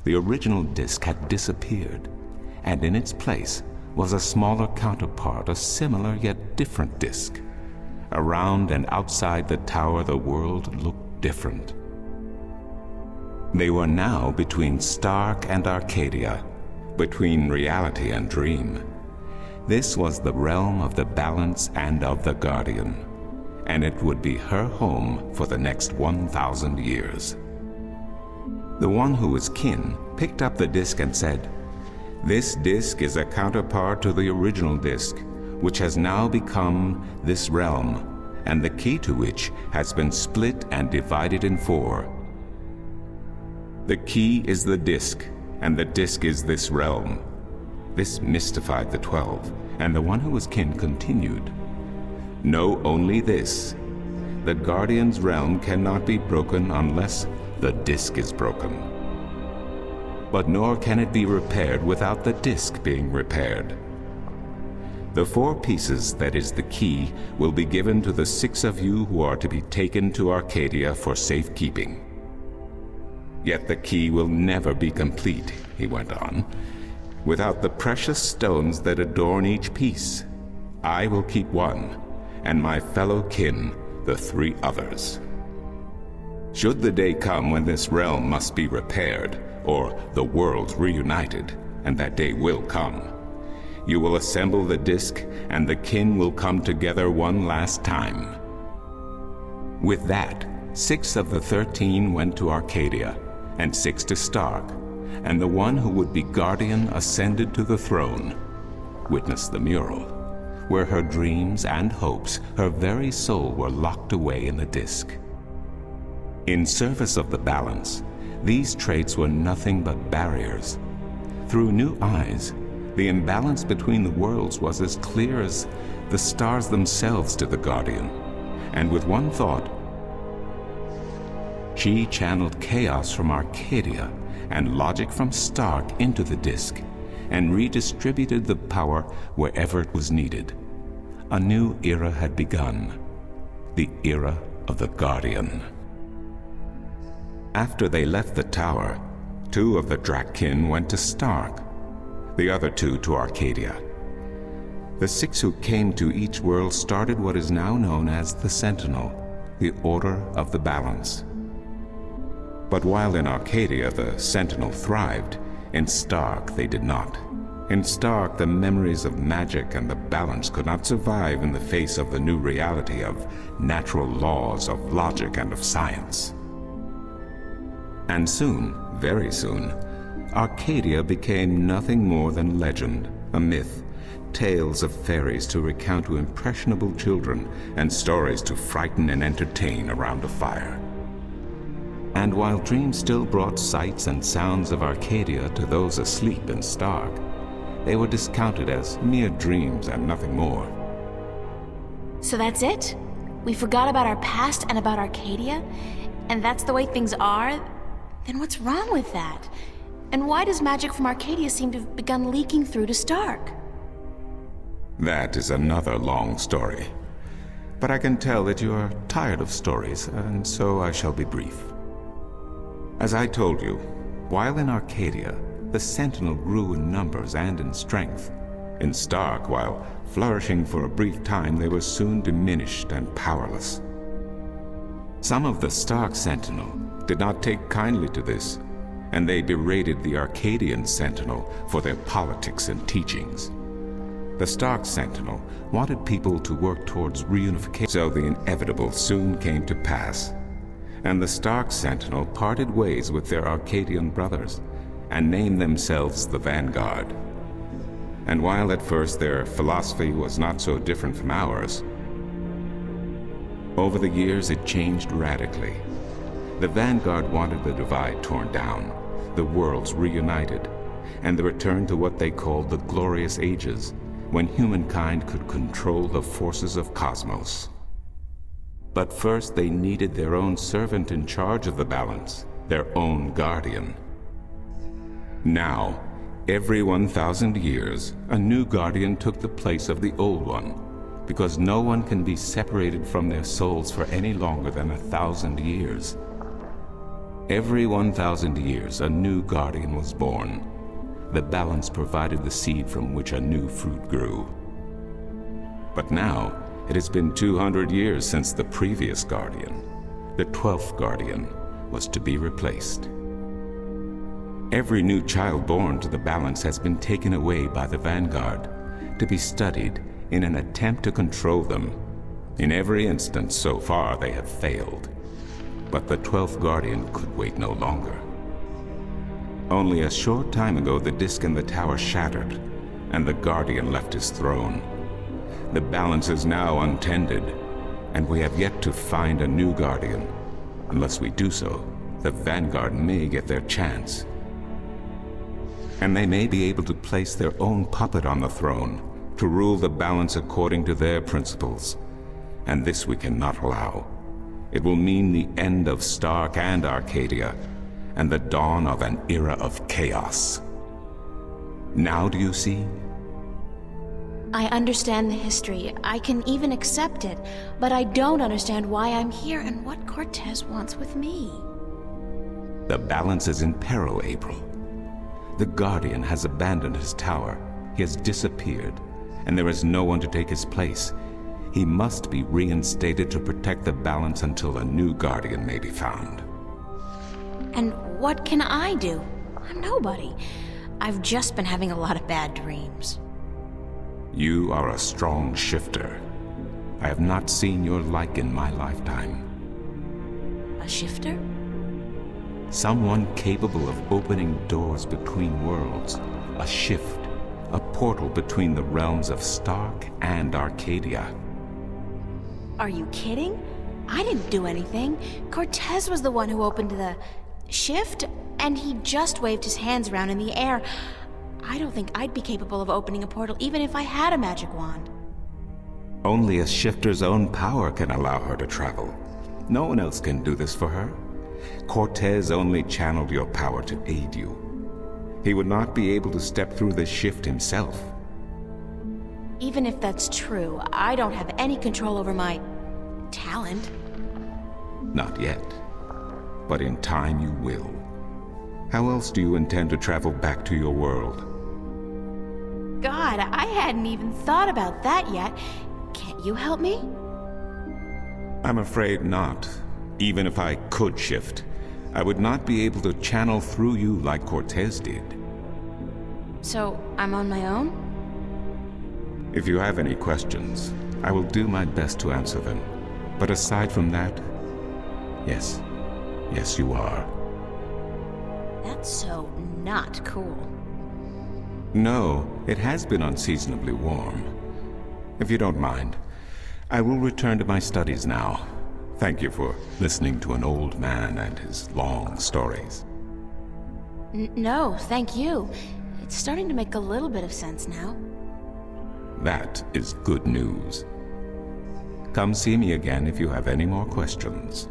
The original disc had disappeared, and in its place was a smaller counterpart, a similar yet different disc. Around and outside the tower the world looked different. They were now between Stark and Arcadia, between reality and dream. This was the realm of the balance and of the Guardian, and it would be her home for the next 1,000 years. The one who was kin picked up the disc and said, "This disc is a counterpart to the original disc, which has now become this realm, and the key to which has been split and divided in 4. The key is the disc, and the disc is this realm." This mystified the 12, and the one who was kin continued, "Know only this: the Guardian's realm cannot be broken unless the disc is broken. But nor can it be repaired without the disc being repaired. The 4 pieces that is the key will be given to the 6 of you who are to be taken to Arcadia for safekeeping. Yet the key will never be complete," he went on, "without the precious stones that adorn each piece. I will keep 1, and my fellow kin the 3 others. Should the day come when this realm must be repaired, or the worlds reunited, and that day will come, you will assemble the disc, and the kin will come together one last time." With that, 6 of the 13 went to Arcadia, and 6 to Stark, and the one who would be Guardian ascended to the throne. Witness the mural, where her dreams and hopes, her very soul, were locked away in the disc. In service of the balance, these traits were nothing but barriers. Through new eyes, the imbalance between the worlds was as clear as the stars themselves to the Guardian, and with one thought, she channeled chaos from Arcadia and logic from Stark into the disc, and redistributed the power wherever it was needed. A new era had begun, the era of the Guardian. After they left the tower, 2 of the Drakkin went to Stark, the other 2 to Arcadia. The 6 who came to each world started what is now known as the Sentinel, the Order of the Balance. But while in Arcadia the Sentinel thrived, in Stark they did not. In Stark, the memories of magic and the balance could not survive in the face of the new reality of natural laws, of logic, and of science. And soon, very soon, Arcadia became nothing more than legend, a myth, tales of fairies to recount to impressionable children, and stories to frighten and entertain around a fire. And while dreams still brought sights and sounds of Arcadia to those asleep in Stark, they were discounted as mere dreams and nothing more. So that's it? We forgot about our past and about Arcadia? And that's the way things are? Then what's wrong with that? And why does magic from Arcadia seem to have begun leaking through to Stark? That is another long story. But I can tell that you are tired of stories, and so I shall be brief. As I told you, while in Arcadia, the Sentinel grew in numbers and in strength. In Stark, while flourishing for a brief time, they were soon diminished and powerless. Some of the Stark Sentinel did not take kindly to this, and they berated the Arcadian Sentinel for their politics and teachings. The Stark Sentinel wanted people to work towards reunification, so the inevitable soon came to pass, and the Stark Sentinel parted ways with their Arcadian brothers and named themselves the Vanguard. And while at first their philosophy was not so different from ours, over the years it changed radically. The Vanguard wanted the divide torn down, the worlds reunited, and the return to what they called the Glorious Ages, when humankind could control the forces of cosmos. But first they needed their own servant in charge of the balance, their own guardian. Now, every 1,000 years, a new guardian took the place of the old one, because no one can be separated from their souls for any longer than 1,000 years. Every 1,000 years, a new guardian was born. The balance provided the seed from which a new fruit grew. But now, it has been 200 years since the previous guardian, the 12th guardian, was to be replaced. Every new child born to the balance has been taken away by the Vanguard to be studied in an attempt to control them. In every instance so far, they have failed. But the 12th Guardian could wait no longer. Only a short time ago, the disk in the tower shattered, and the Guardian left his throne. The balance is now untended, and we have yet to find a new Guardian. Unless we do so, the Vanguard may get their chance. And they may be able to place their own puppet on the throne, to rule the balance according to their principles. And this we cannot allow. It will mean the end of Stark and Arcadia, and the dawn of an era of chaos. Now do you see? I understand the history. I can even accept it. But I don't understand why I'm here and what Cortez wants with me. The balance is in peril, April. The Guardian has abandoned his tower. He has disappeared, and there is no one to take his place. He must be reinstated to protect the balance until a new Guardian may be found. And what can I do? I'm nobody. I've just been having a lot of bad dreams. You are a strong shifter. I have not seen your like in my lifetime. A shifter? Someone capable of opening doors between worlds. A shift. A portal between the realms of Stark and Arcadia. Are you kidding? I didn't do anything. Cortez was the one who opened the shift, and he just waved his hands around in the air. I don't think I'd be capable of opening a portal even if I had a magic wand. Only a shifter's own power can allow her to travel. No one else can do this for her. Cortez only channeled your power to aid you. He would not be able to step through the shift himself. Even if that's true, I don't have any control over my talent. Not yet. But in time you will. How else do you intend to travel back to your world? God, I hadn't even thought about that yet. Can't you help me? I'm afraid not. Even if I could shift, I would not be able to channel through you like Cortez did. So, I'm on my own? If you have any questions, I will do my best to answer them. But aside from that, yes. Yes, you are. That's so not cool. No, it has been unseasonably warm. If you don't mind, I will return to my studies now. Thank you for listening to an old man and his long stories. No, thank you. It's starting to make a little bit of sense now. That is good news. Come see me again if you have any more questions.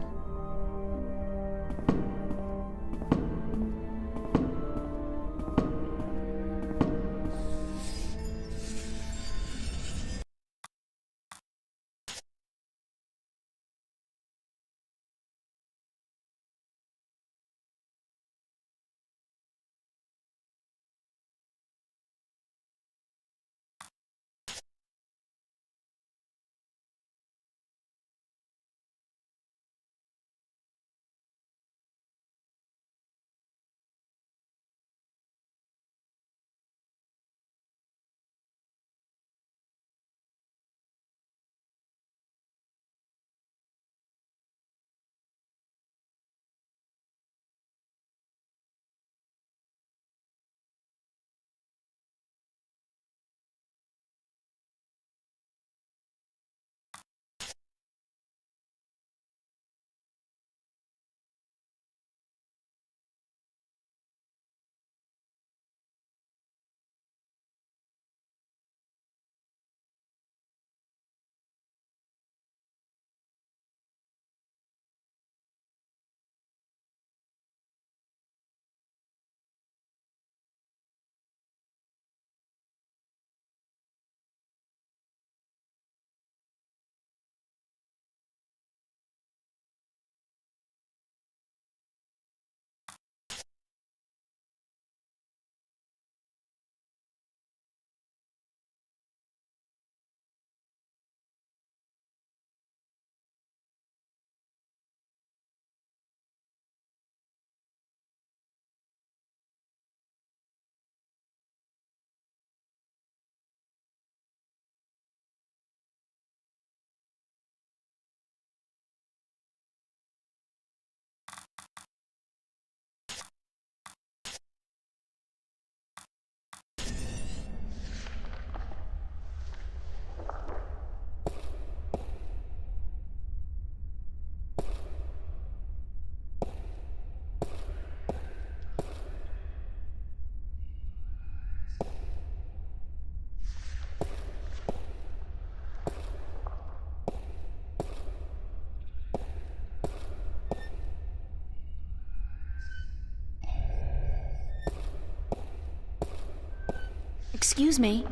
Excuse me.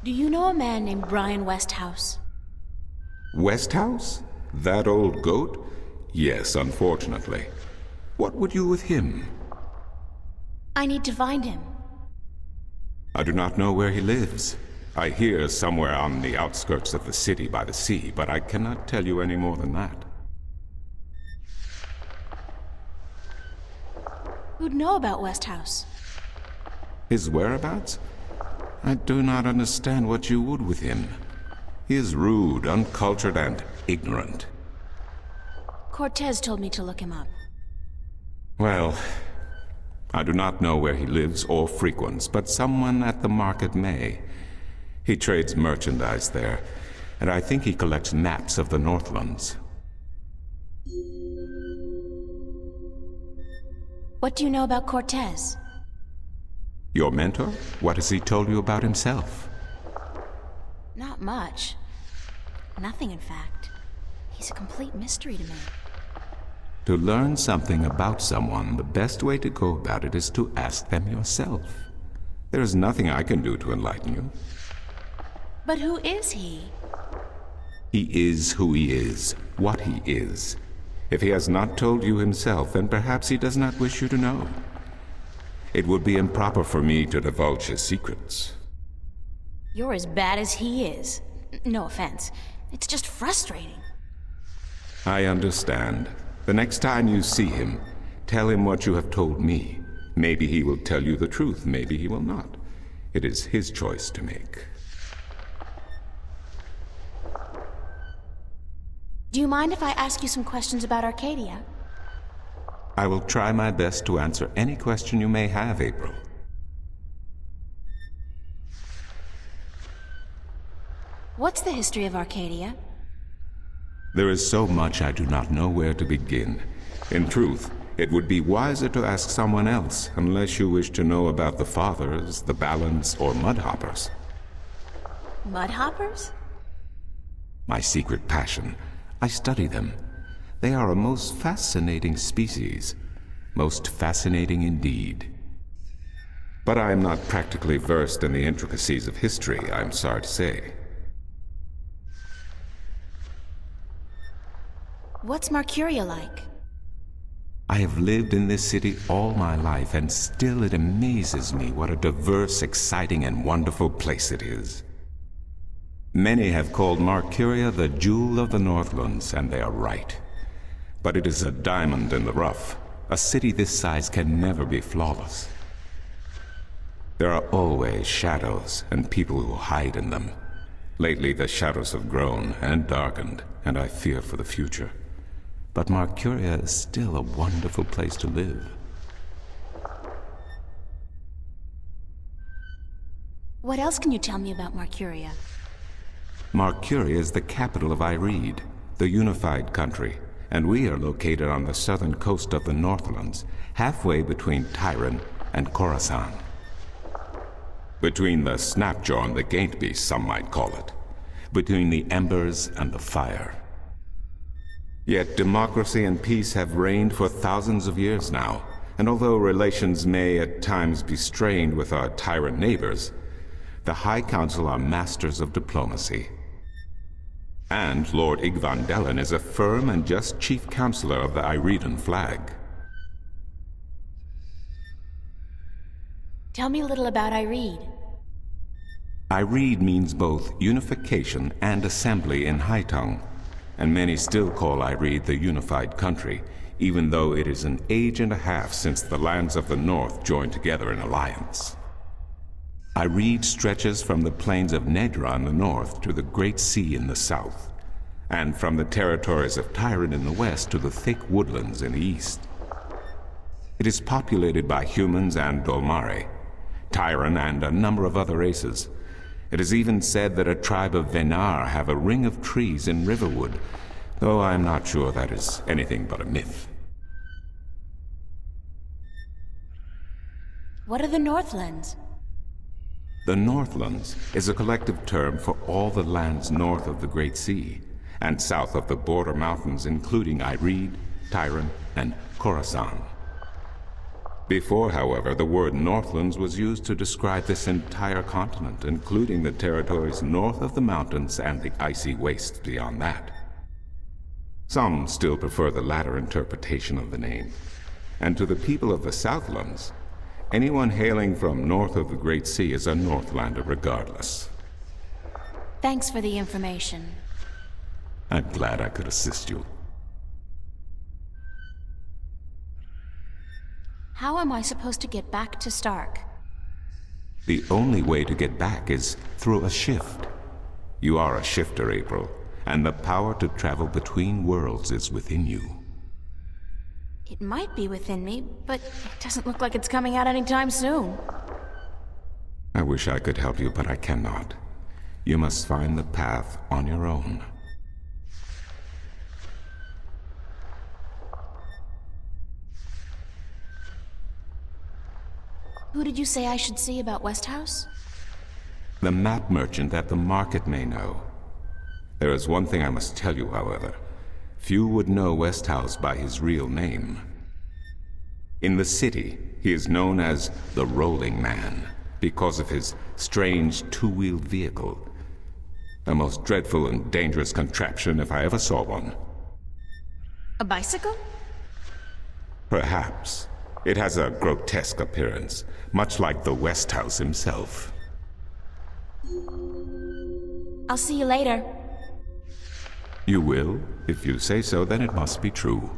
Do you know a man named Brian Westhouse? Westhouse? That old goat? Yes, unfortunately. What would you with him? I need to find him. I do not know where he lives. I hear somewhere on the outskirts of the city by the sea, but I cannot tell you any more than that. Who'd know about Westhouse? His whereabouts? I do not understand what you would with him. He is rude, uncultured, and ignorant. Cortez told me to look him up. Well, I do not know where he lives or frequents, but someone at the market may. He trades merchandise there, and I think he collects maps of the Northlands. What do you know about Cortez? Your mentor? What has he told you about himself? Not much. Nothing, in fact. He's a complete mystery to me. To learn something about someone, the best way to go about it is to ask them yourself. There is nothing I can do to enlighten you. But who is he? He is who he is, what he is. If he has not told you himself, then perhaps he does not wish you to know. It would be improper for me to divulge his secrets. You're as bad as he is. No offense. It's just frustrating. I understand. The next time you see him, tell him what you have told me. Maybe he will tell you the truth, maybe he will not. It is his choice to make. Do you mind if I ask you some questions about Arcadia? I will try my best to answer any question you may have, April. What's the history of Arcadia? There is so much I do not know where to begin. In truth, it would be wiser to ask someone else, unless you wish to know about the Fathers, the Balance, or Mudhoppers. Mudhoppers? My secret passion. I study them. They are a most fascinating species. Most fascinating indeed. But I am not practically versed in the intricacies of history, I'm sorry to say. What's Marcuria like? I have lived in this city all my life, and still it amazes me what a diverse, exciting, and wonderful place it is. Many have called Marcuria the jewel of the Northlands, and they are right. But it is a diamond in the rough. A city this size can never be flawless. There are always shadows, and people who hide in them. Lately the shadows have grown and darkened, and I fear for the future. But Marcuria is still a wonderful place to live. What else can you tell me about Marcuria? Marcuria is the capital of Ireed, the unified country, and we are located on the southern coast of the Northlands, halfway between Tyran and Khorasan. Between the Snapjaw and the Gaintbeast, some might call it. Between the embers and the fire. Yet democracy and peace have reigned for thousands of years now, and although relations may at times be strained with our tyrant neighbors, the High Council are masters of diplomacy. And Lord Igvandelen is a firm and just chief counselor of the Ireedan flag. Tell me a little about Ireed. Ireed means both unification and assembly in High Tongue, and many still call Ireed the unified country, even though it is an age and a half since the lands of the north joined together in alliance. Ireed stretches from the plains of Nedra in the north to the Great Sea in the south, and from the territories of Tyran in the west to the thick woodlands in the east. It is populated by humans and Dolmare, Tyran and a number of other races. It is even said that a tribe of Venar have a ring of trees in Riverwood, though I am not sure that is anything but a myth. What are the Northlands? The Northlands is a collective term for all the lands north of the Great Sea, and south of the border mountains including Ireed, Tyran, and Khorasan. Before, however, the word Northlands was used to describe this entire continent, including the territories north of the mountains and the icy wastes beyond that. Some still prefer the latter interpretation of the name. And to the people of the Southlands, anyone hailing from north of the Great Sea is a Northlander regardless. Thanks for the information. I'm glad I could assist you. How am I supposed to get back to Stark? The only way to get back is through a shift. You are a shifter, April, and the power to travel between worlds is within you. It might be within me, but it doesn't look like it's coming out anytime soon. I wish I could help you, but I cannot. You must find the path on your own. Who did you say I should see about Westhouse? The map merchant at the market may know. There is one thing I must tell you, however. Few would know Westhouse by his real name. In the city, he is known as the Rolling Man, because of his strange two-wheeled vehicle. A most dreadful and dangerous contraption if I ever saw one. A bicycle? Perhaps. It has a grotesque appearance, much like the Westhouse himself. I'll see you later. You will? If you say so, then it must be true.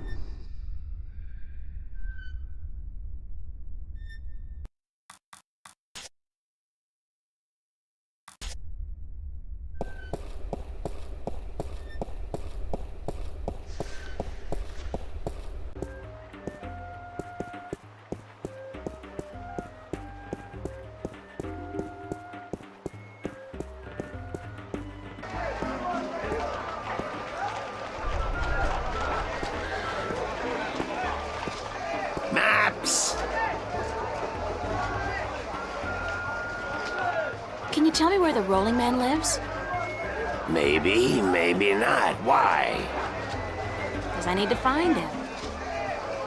Maps! Can you tell me where the Rolling Man lives? Maybe, maybe not. Why? Because I need to find him.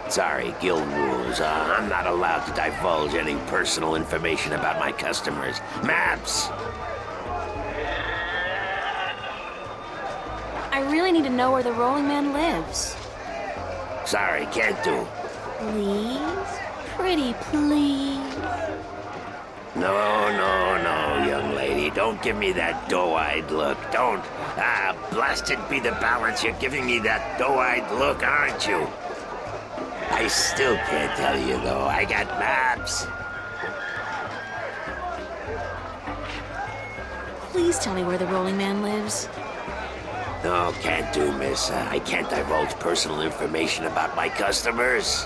Sorry, guild rules. I'm not allowed to divulge any personal information about my customers. Maps! I really need to know where the Rolling Man lives. Sorry, can't do. Please? Pretty please? No, young lady. Don't give me that doe-eyed look. Don't. Blasted be the balance. You're giving me that doe-eyed look, aren't you? I still can't tell you, though. I got maps. Please tell me where the Rolling Man lives. No, can't do, miss. I can't divulge personal information about my customers.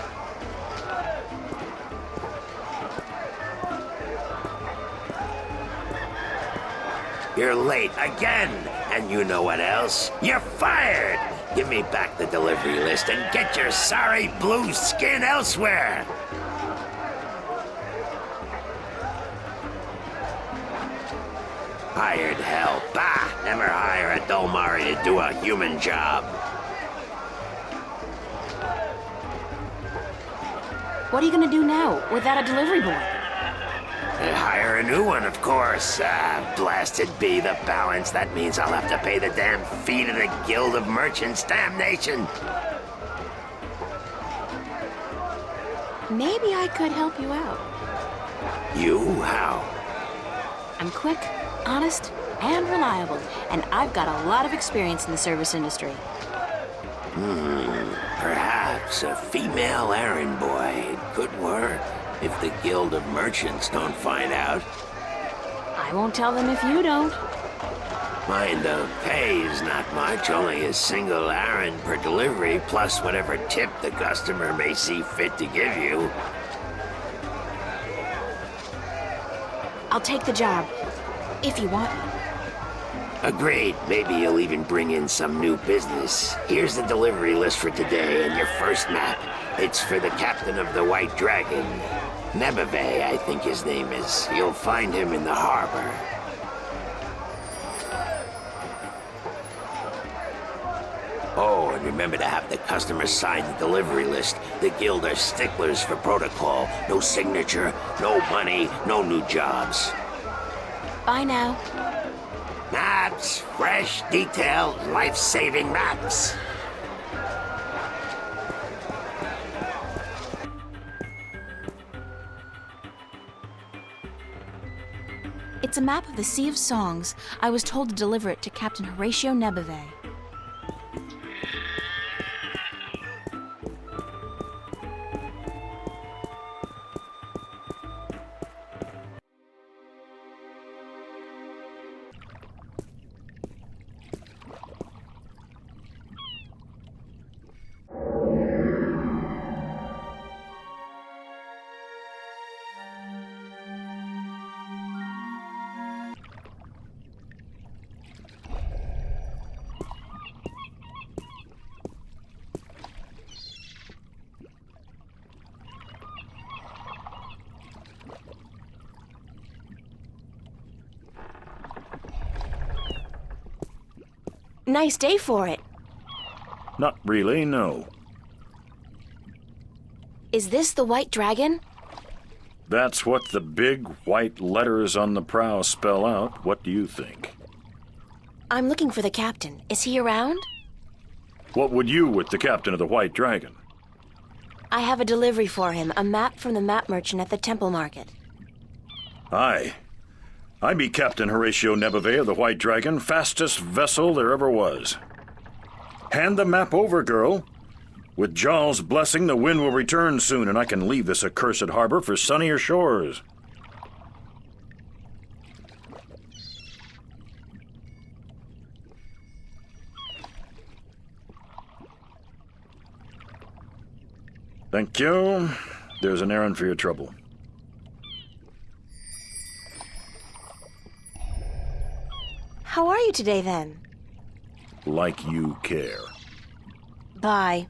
You're late again, and you know what else? You're fired! Give me back the delivery list and get your sorry blue skin elsewhere! Hired hell. Bah! Never hire a Dolmari to do a human job. What are you gonna do now, without a delivery boy? Hire a new one, of course. Blasted be the balance. That means I'll have to pay the damn fee to the Guild of Merchants. Damnation! Maybe I could help you out. You? How? I'm quick, honest, and reliable, and I've got a lot of experience in the service industry. Perhaps a female errand boy. It could work. If the Guild of Merchants don't find out. I won't tell them if you don't. Mind the pay's not much, only a single errand per delivery, plus whatever tip the customer may see fit to give you. I'll take the job, if you want me. Agreed. Maybe you'll even bring in some new business. Here's the delivery list for today and your first map. It's for the captain of the White Dragon. Nebeve, I think his name is. You'll find him in the harbor. Oh, and remember to have the customer sign the delivery list. The guild are sticklers for protocol. No signature, no money, no new jobs. Bye now. Maps, fresh, detailed, life-saving maps. It's a map of the Sea of Songs. I was told to deliver it to Captain Horatio Nebeve. Nice day for it. Not really, no. Is this the White Dragon? That's what the big white letters on the prow spell out. What do you think? I'm looking for the captain. Is he around? What would you with the captain of the White Dragon? I have a delivery for him, a map from the map merchant at the Temple Market. Aye. I be Captain Horatio Nebeve of the White Dragon, fastest vessel there ever was. Hand the map over, girl. With Jarl's blessing, the wind will return soon, and I can leave this accursed harbor for sunnier shores. Thank you. There's an errand for your trouble. How are you today, then? Like you care. Bye.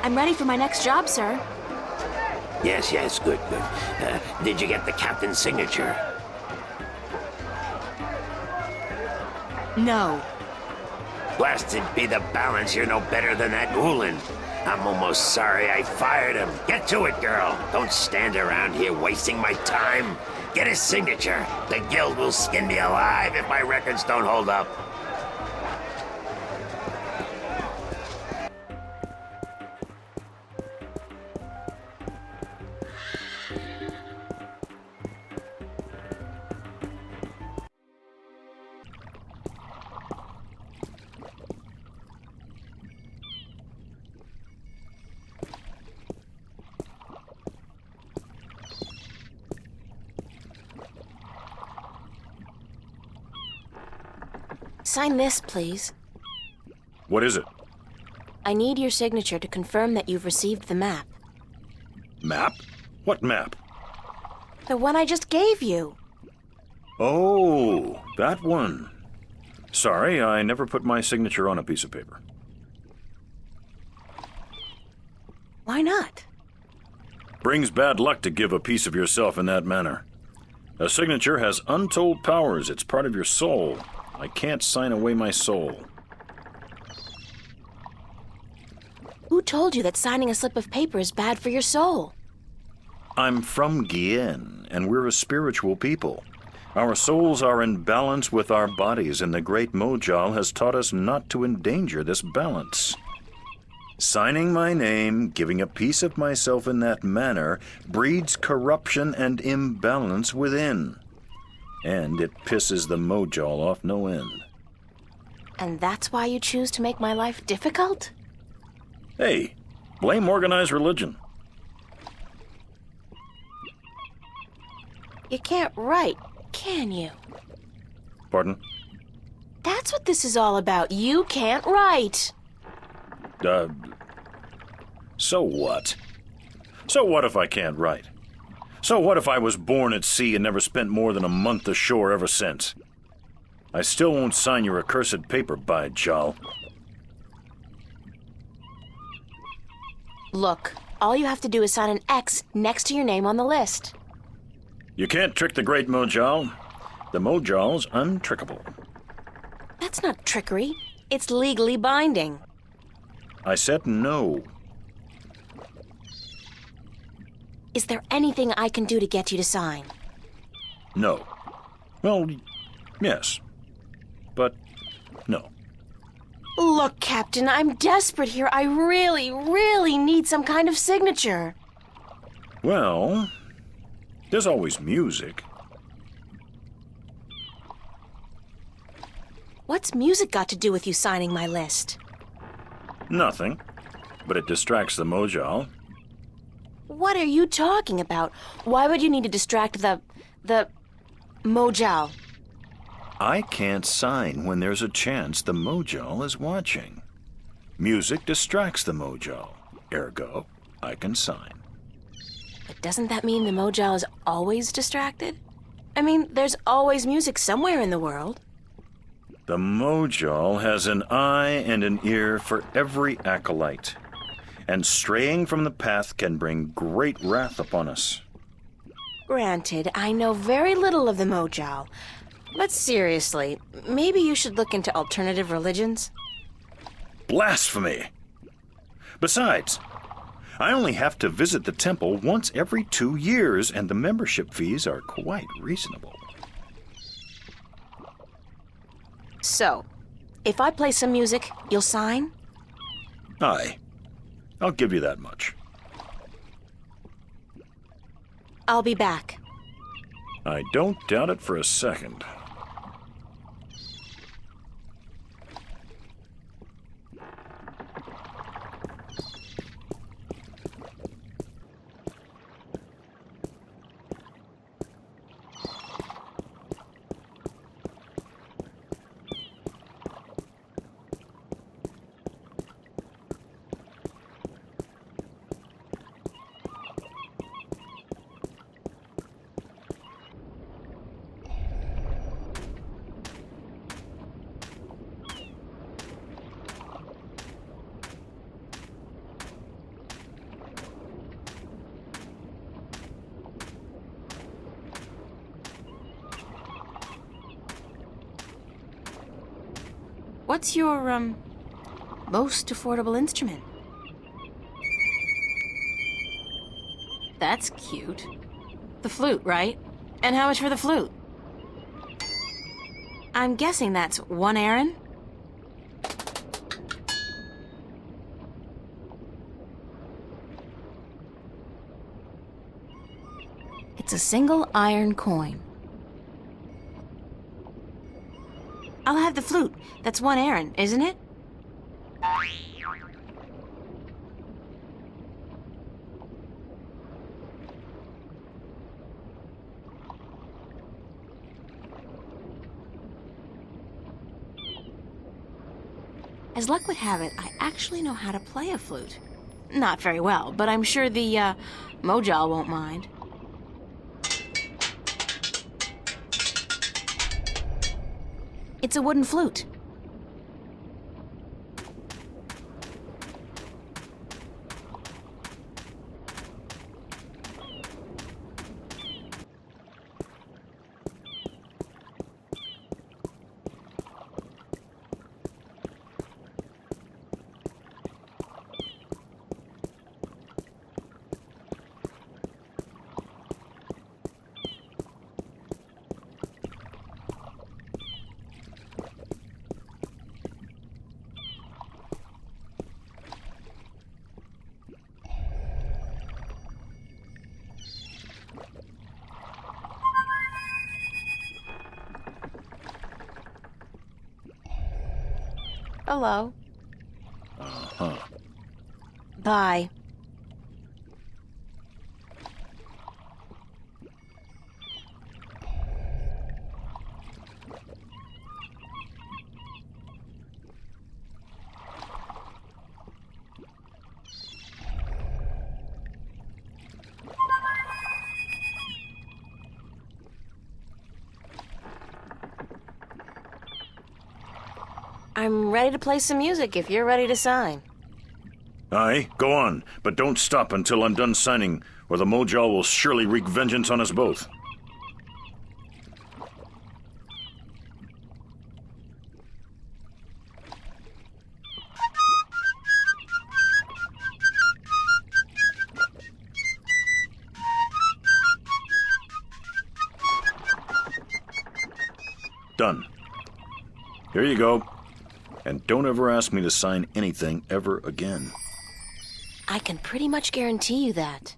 I'm ready for my next job, sir. Yes, good. Did you get the captain's signature? No. Blasted be the balance, you're no better than that Ulan. I'm almost sorry I fired him. Get to it, girl. Don't stand around here wasting my time. Get his signature. The guild will skin me alive if my records don't hold up. Sign this, please. What is it? I need your signature to confirm that you've received the map. Map? What map? The one I just gave you. Oh, that one. Sorry, I never put my signature on a piece of paper. Why not? Brings bad luck to give a piece of yourself in that manner. A signature has untold powers. It's part of your soul. I can't sign away my soul. Who told you that signing a slip of paper is bad for your soul? I'm from Gien, and we're a spiritual people. Our souls are in balance with our bodies, and the great Mojal has taught us not to endanger this balance. Signing my name, giving a piece of myself in that manner, breeds corruption and imbalance within. And it pisses the Mojal off no end. And that's why you choose to make my life difficult? Hey, blame organized religion. You can't write, can you? Pardon? That's what this is all about. You can't write. So what? So what if I can't write? So what if I was born at sea and never spent more than a month ashore ever since? I still won't sign your accursed paper, by Jal. Look, all you have to do is sign an X next to your name on the list. You can't trick the great Mojal. The Mojal's untrickable. That's not trickery. It's legally binding. I said no. Is there anything I can do to get you to sign? No. Well, yes. But no. Look, Captain, I'm desperate here. I really need some kind of signature. Well, there's always music. What's music got to do with you signing my list? Nothing. But it distracts the Mojal. What are you talking about? Why would you need to distract the Mojal? I can't sign when there's a chance the Mojal is watching. Music distracts the Mojal. Ergo, I can sign. But doesn't that mean the Mojal is always distracted? I mean, there's always music somewhere in the world. The Mojal has an eye and an ear for every acolyte, and straying from the path can bring great wrath upon us. Granted, I know very little of the Mojal, but seriously, maybe you should look into alternative religions? Blasphemy! Besides, I only have to visit the temple once every 2 years, and the membership fees are quite reasonable. So, if I play some music, you'll sign? Aye. I'll give you that much. I'll be back. I don't doubt it for a second. What's your, most affordable instrument? That's cute. The flute, right? And how much for the flute? I'm guessing that's 1 Aaron? It's a single iron coin. I'll have the flute. That's 1 Aaron, isn't it? As luck would have it, I actually know how to play a flute. Not very well, but I'm sure the, Mojal won't mind. It's a wooden flute. Hello. Uh-huh. Bye. I'm ready to play some music if you're ready to sign. Aye, go on, but don't stop until I'm done signing, or the Mojal will surely wreak vengeance on us both. Done. Here you go. And don't ever ask me to sign anything ever again. I can pretty much guarantee you that.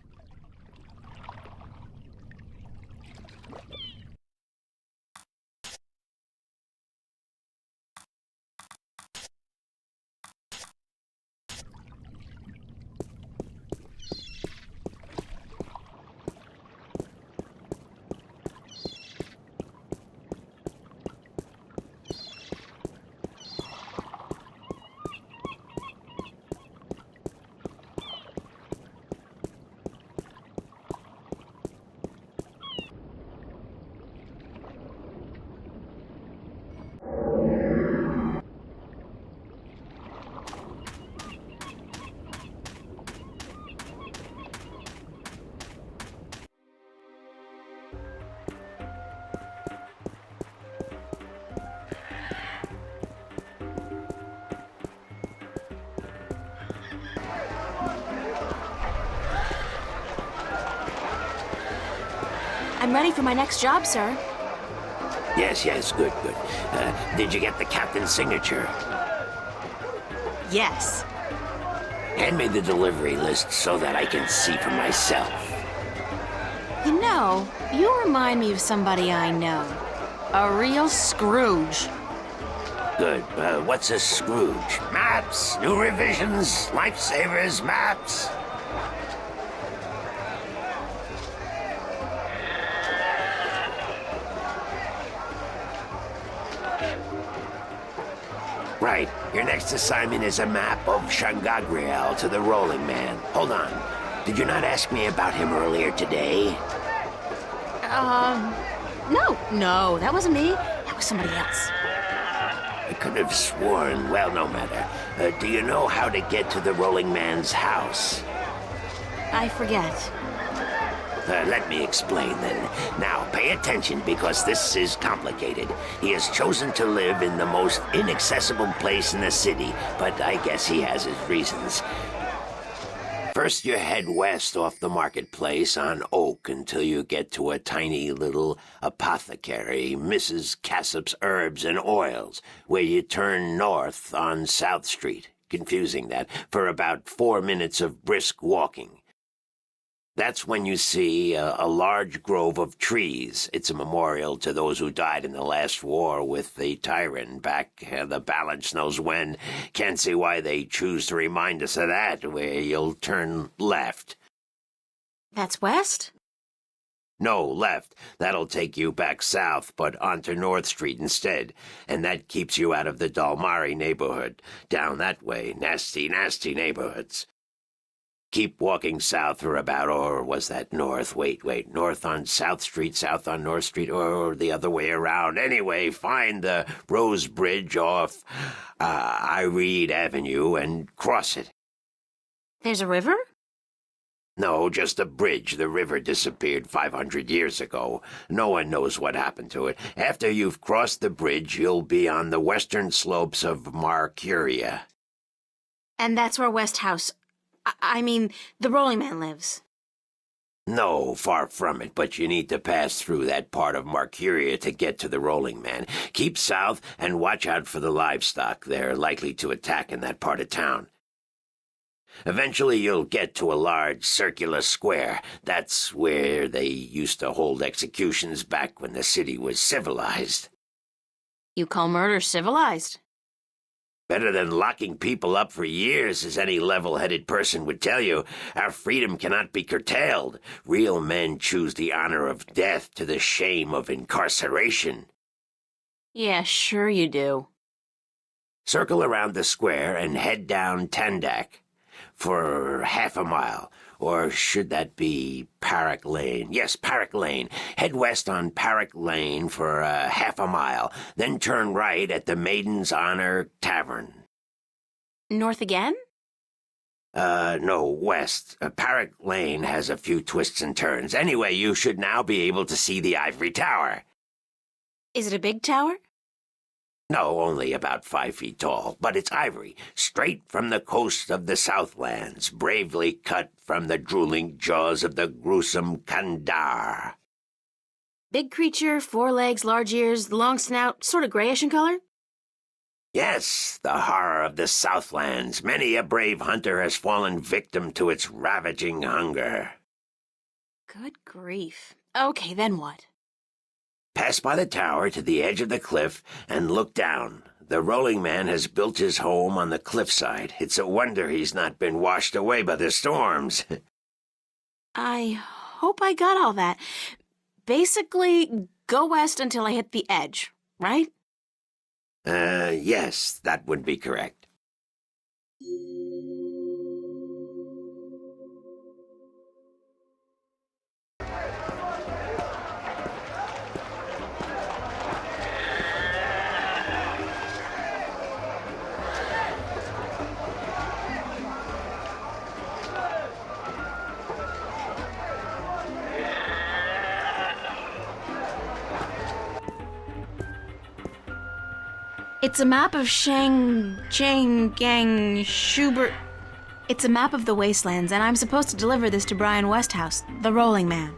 I'm ready for my next job, sir. Yes, good. Did you get the captain's signature? Yes. Hand me the delivery list so that I can see for myself. You know, you remind me of somebody I know. A real Scrooge. Good. What's a Scrooge? Maps, new revisions, lifesavers, maps. Right. Your next assignment is a map of Shangagriel to the Rolling Man. Hold on. Did you not ask me about him earlier today? No, that wasn't me. That was somebody else. I could have sworn. Well, no matter. Do you know how to get to the Rolling Man's house? I forget. Let me explain then. Now, pay attention because this is complicated. He has chosen to live in the most inaccessible place in the city, but I guess he has his reasons. First, you head west off the marketplace on Oak until you get to a tiny little apothecary, Mrs. Cassop's Herbs and Oils, where you turn north on South Street. Confusing that, for about 4 minutes of brisk walking. That's when you see a large grove of trees. It's a memorial to those who died in the last war with the tyrant back the balance knows when. Can't see why they choose to remind us of that, where you'll turn left. That's west? No, left. That'll take you back south, but onto North Street instead. And that keeps you out of the Dalmari neighborhood. Down that way, nasty neighborhoods. Keep walking south for about, or was that north? Wait, north on South Street, south on North Street, or the other way around. Anyway, find the Rose Bridge off Iread Avenue and cross it. There's a river? No, just a bridge. The river disappeared 500 years ago. No one knows what happened to it. After you've crossed the bridge, you'll be on the western slopes of Marcuria. And that's where West House... I mean, the Rolling Man lives. No, far from it, but you need to pass through that part of Marcuria to get to the Rolling Man. Keep south and watch out for the livestock. They're likely to attack in that part of town. Eventually you'll get to a large circular square. That's where they used to hold executions back when the city was civilized. You call murder civilized? Better than locking people up for years, as any level-headed person would tell you. Our freedom cannot be curtailed. Real men choose the honor of death to the shame of incarceration. Yeah, sure you do. Circle around the square and head down Tandak for half a mile. Or should that be Parrot Lane? Yes, Parrot Lane. Head west on Parrot Lane for half a mile, then turn right at the Maiden's Honor Tavern. North again? No, west. Parrot Lane has a few twists and turns. Anyway, you should now be able to see the Ivory Tower. Is it a big tower? No, only about 5 feet tall, but it's ivory, straight from the coast of the Southlands, bravely cut from the drooling jaws of the gruesome Kandar. Big creature, 4 legs, large ears, long snout, sort of grayish in color? Yes, the horror of the Southlands. Many a brave hunter has fallen victim to its ravaging hunger. Good grief. Okay, then what? Pass by the tower to the edge of the cliff and look down. The rolling man has built his home on the cliffside. It's a wonder he's not been washed away by the storms. I hope I got all that. Basically, go west until I hit the edge, right? Yes, that would be correct. It's a map of Schubert. It's a map of the wastelands, and I'm supposed to deliver this to Brian Westhouse, the rolling man.